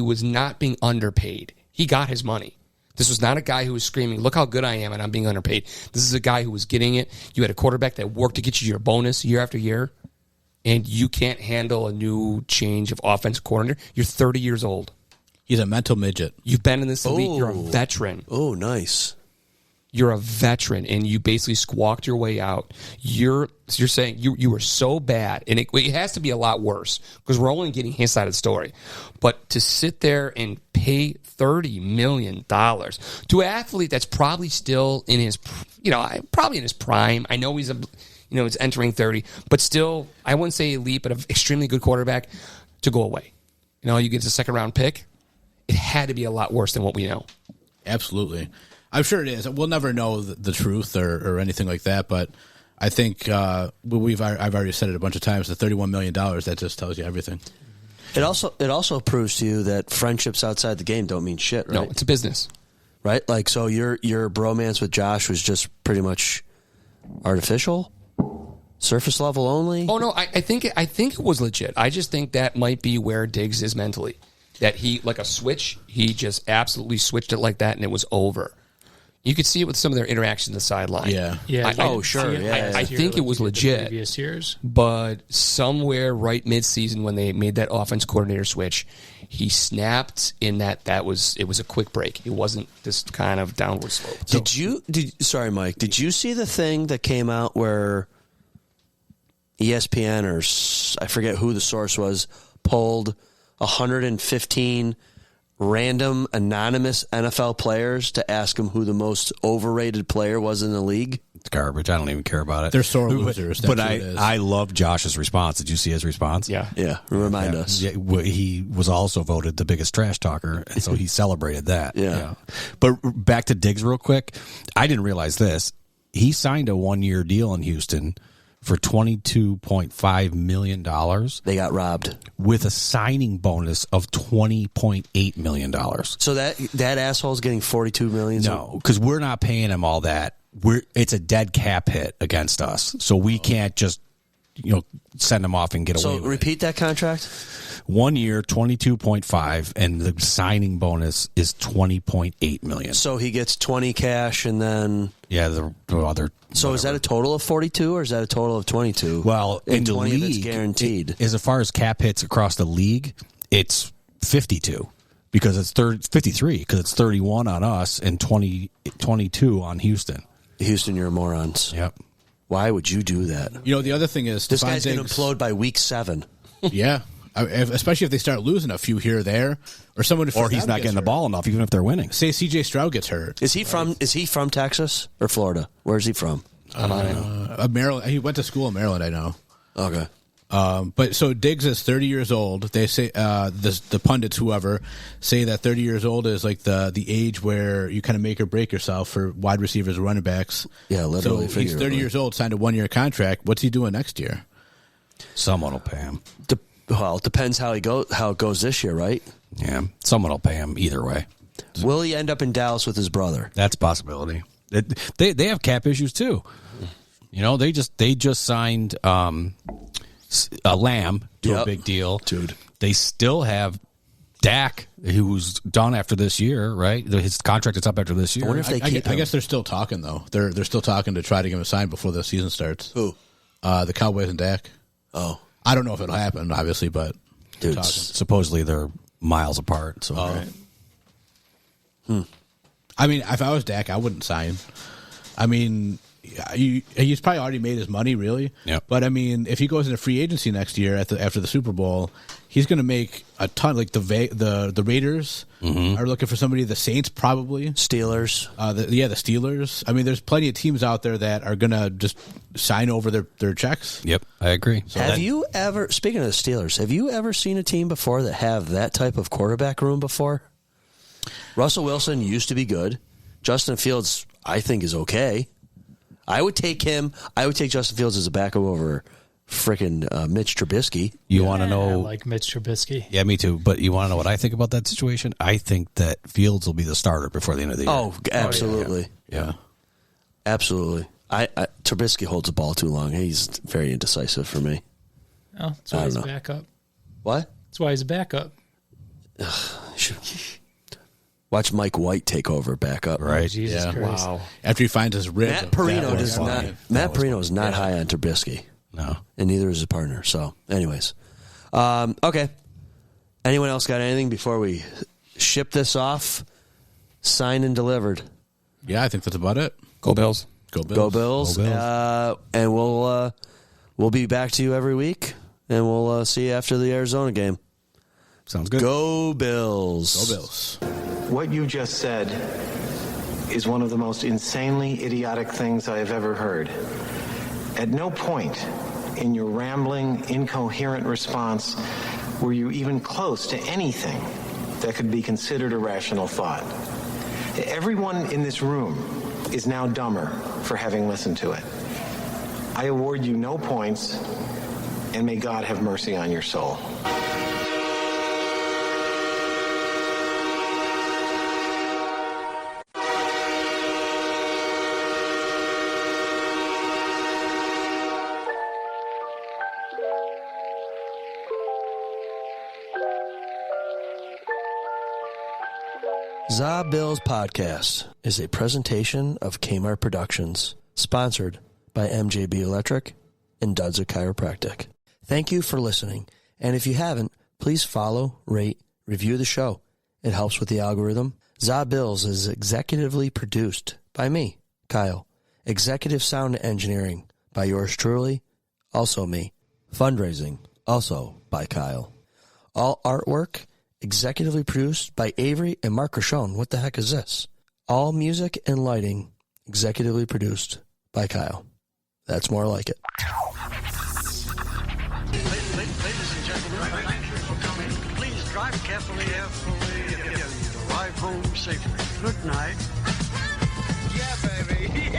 was not being underpaid. He got his money. This was not a guy who was screaming, look how good I am and I'm being underpaid. This is a guy who was getting it. You had a quarterback that worked to get you your bonus year after year, and you can't handle a new change of offensive coordinator. You're 30 years old. He's a mental midget. You've been in this league. You're a veteran. Oh, nice. You're a veteran, and you basically squawked your way out. You're saying you were so bad, and it has to be a lot worse because we're only getting his side of the story. But to sit there and pay $30 million to an athlete that's probably still in his, probably in his prime. I know he's he's entering 30, but still, I wouldn't say elite, but an extremely good quarterback to go away. You get a second round pick. It had to be a lot worse than what we know. Absolutely. I'm sure it is. We'll never know the truth or anything like that, but I think I've already said it a bunch of times. The $31 million, that just tells you everything. It also proves to you that friendships outside the game don't mean shit, right? No, it's a business. Right? Like, so your bromance with Josh was just pretty much artificial? Surface level only? Oh no, I think it was legit. I just think that might be where Diggs is mentally. That he, like a switch, he just absolutely switched it like that, and it was over. You could see it with some of their interactions on the sideline. Yeah. Sure. I think it was legit. Previous years. But somewhere right mid-season when they made that offense coordinator switch, he snapped in it was a quick break. It wasn't this kind of downward slope. Sorry, Mike, did you see the thing that came out where ESPN or I forget who the source was pulled 115 random anonymous NFL players to ask them who the most overrated player was in the league? It's garbage. I don't even care about it. They're sore losers. But That's what it is. I love Josh's response. Did you see his response? Yeah. Remind us. Yeah, he was also voted the biggest trash talker, and so he celebrated that. Yeah. But back to Diggs real quick. I didn't realize this. He signed a 1-year deal in Houston for $22.5 million They got robbed. with a signing bonus of $20.8 million. So that asshole's getting $42 million. No, because we're not paying him all that. It's a dead cap hit against us, so we can't just send him off and get away So with it. repeat that contract. 1 year, 22.5, and the signing bonus is 20.8 million. So he gets 20 cash, and then The other. so is that a total of 42, or is that a total of 22? Well, and in the 20 of it's league, guaranteed. as far as cap hits across the league, it's 52 because it's 53 because it's 31 on us and 22 on Houston. Houston, you're morons. Yep. Why would you do that? The other thing is This Stephon guy's going to Diggs- implode by week 7. Yeah. Especially if they start losing a few here or there, or someone Or he's not getting the ball enough, even if they're winning. Say C.J. Stroud gets hurt. Is he from Texas or Florida? Where's he from? Maryland. He went to school in Maryland, I know. Okay. But so Diggs is 30 years old. They say the pundits, whoever, say that 30 years old is like the age where you kind of make or break yourself for wide receivers or running backs. Yeah, literally. So he's 30 years old, signed a 1-year contract. What's he doing next year? Someone will pay him. Well, it depends how it goes this year, right? Yeah, someone will pay him either way. Will he end up in Dallas with his brother? That's a possibility. They have cap issues too. They just signed a Lamb to a big deal, dude. They still have Dak, who's done after this year, right? His contract is up after this year. I wonder if they keep him. I guess they're still talking though. They're still talking to try to get him signed before the season starts. Who? The Cowboys and Dak. Oh, I don't know if it'll happen, obviously, but dude. Supposedly they're miles apart. So, I mean, if I was Dak, I wouldn't sign. I mean, he's probably already made his money, really. Yep. But I mean, if he goes into free agency next year after the Super Bowl, he's going to make a ton. Like the Raiders are looking for somebody. The Saints probably. Steelers. The Steelers. I mean, there's plenty of teams out there that are going to just sign over their checks. Yep, I agree. Have you ever, speaking of the Steelers, have you ever seen a team before that have that type of quarterback room before? Russell Wilson used to be good. Justin Fields, I think, is okay. I would take him. I would take Justin Fields as a backup over frickin' Mitch Trubisky. You want to I know? like Mitch Trubisky. Yeah, me too. But you want to know what I think about that situation? I think that Fields will be the starter before the end of the year. Oh, absolutely. Yeah. Absolutely. Trubisky holds the ball too long. He's very indecisive for me. Oh, that's why he's a backup. What? That's why he's a backup. Watch Mike White take over backup. Right. Oh, Jesus Christ. Wow. After he finds his rib. Matt Perino does not. Matt Perino is not high on Trubisky. No. And neither is his partner. So, anyways. Okay. Anyone else got anything before we ship this off? Signed and delivered. Yeah, I think that's about it. Go Bills. Go Bills. Go Bills. Go Bills. And we'll be back to you every week, and we'll see you after the Arizona game. Sounds good. Go Bills. Go Bills. What you just said is one of the most insanely idiotic things I have ever heard. At no point in your rambling, incoherent response were you even close to anything that could be considered a rational thought. Everyone in this room is now dumber for having listened to it. I award you no points, and may God have mercy on your soul. ZaBillsPodcast is a presentation of Kmart Productions, sponsored by MJB Electric and Dudza Chiropractic. Thank you for listening, and if you haven't, please follow, rate, review the show. It helps with the algorithm. ZaBills is executively produced by me, Kyle. Executive sound engineering by yours truly, also me. Fundraising, also by Kyle. All artwork executively produced by Avery and Mark Rochon. What the heck is this? All music and lighting executively produced by Kyle. That's more like it. Ladies and gentlemen, thank you for coming. Please drive carefully, arrive home safely. Good night. Yeah, baby.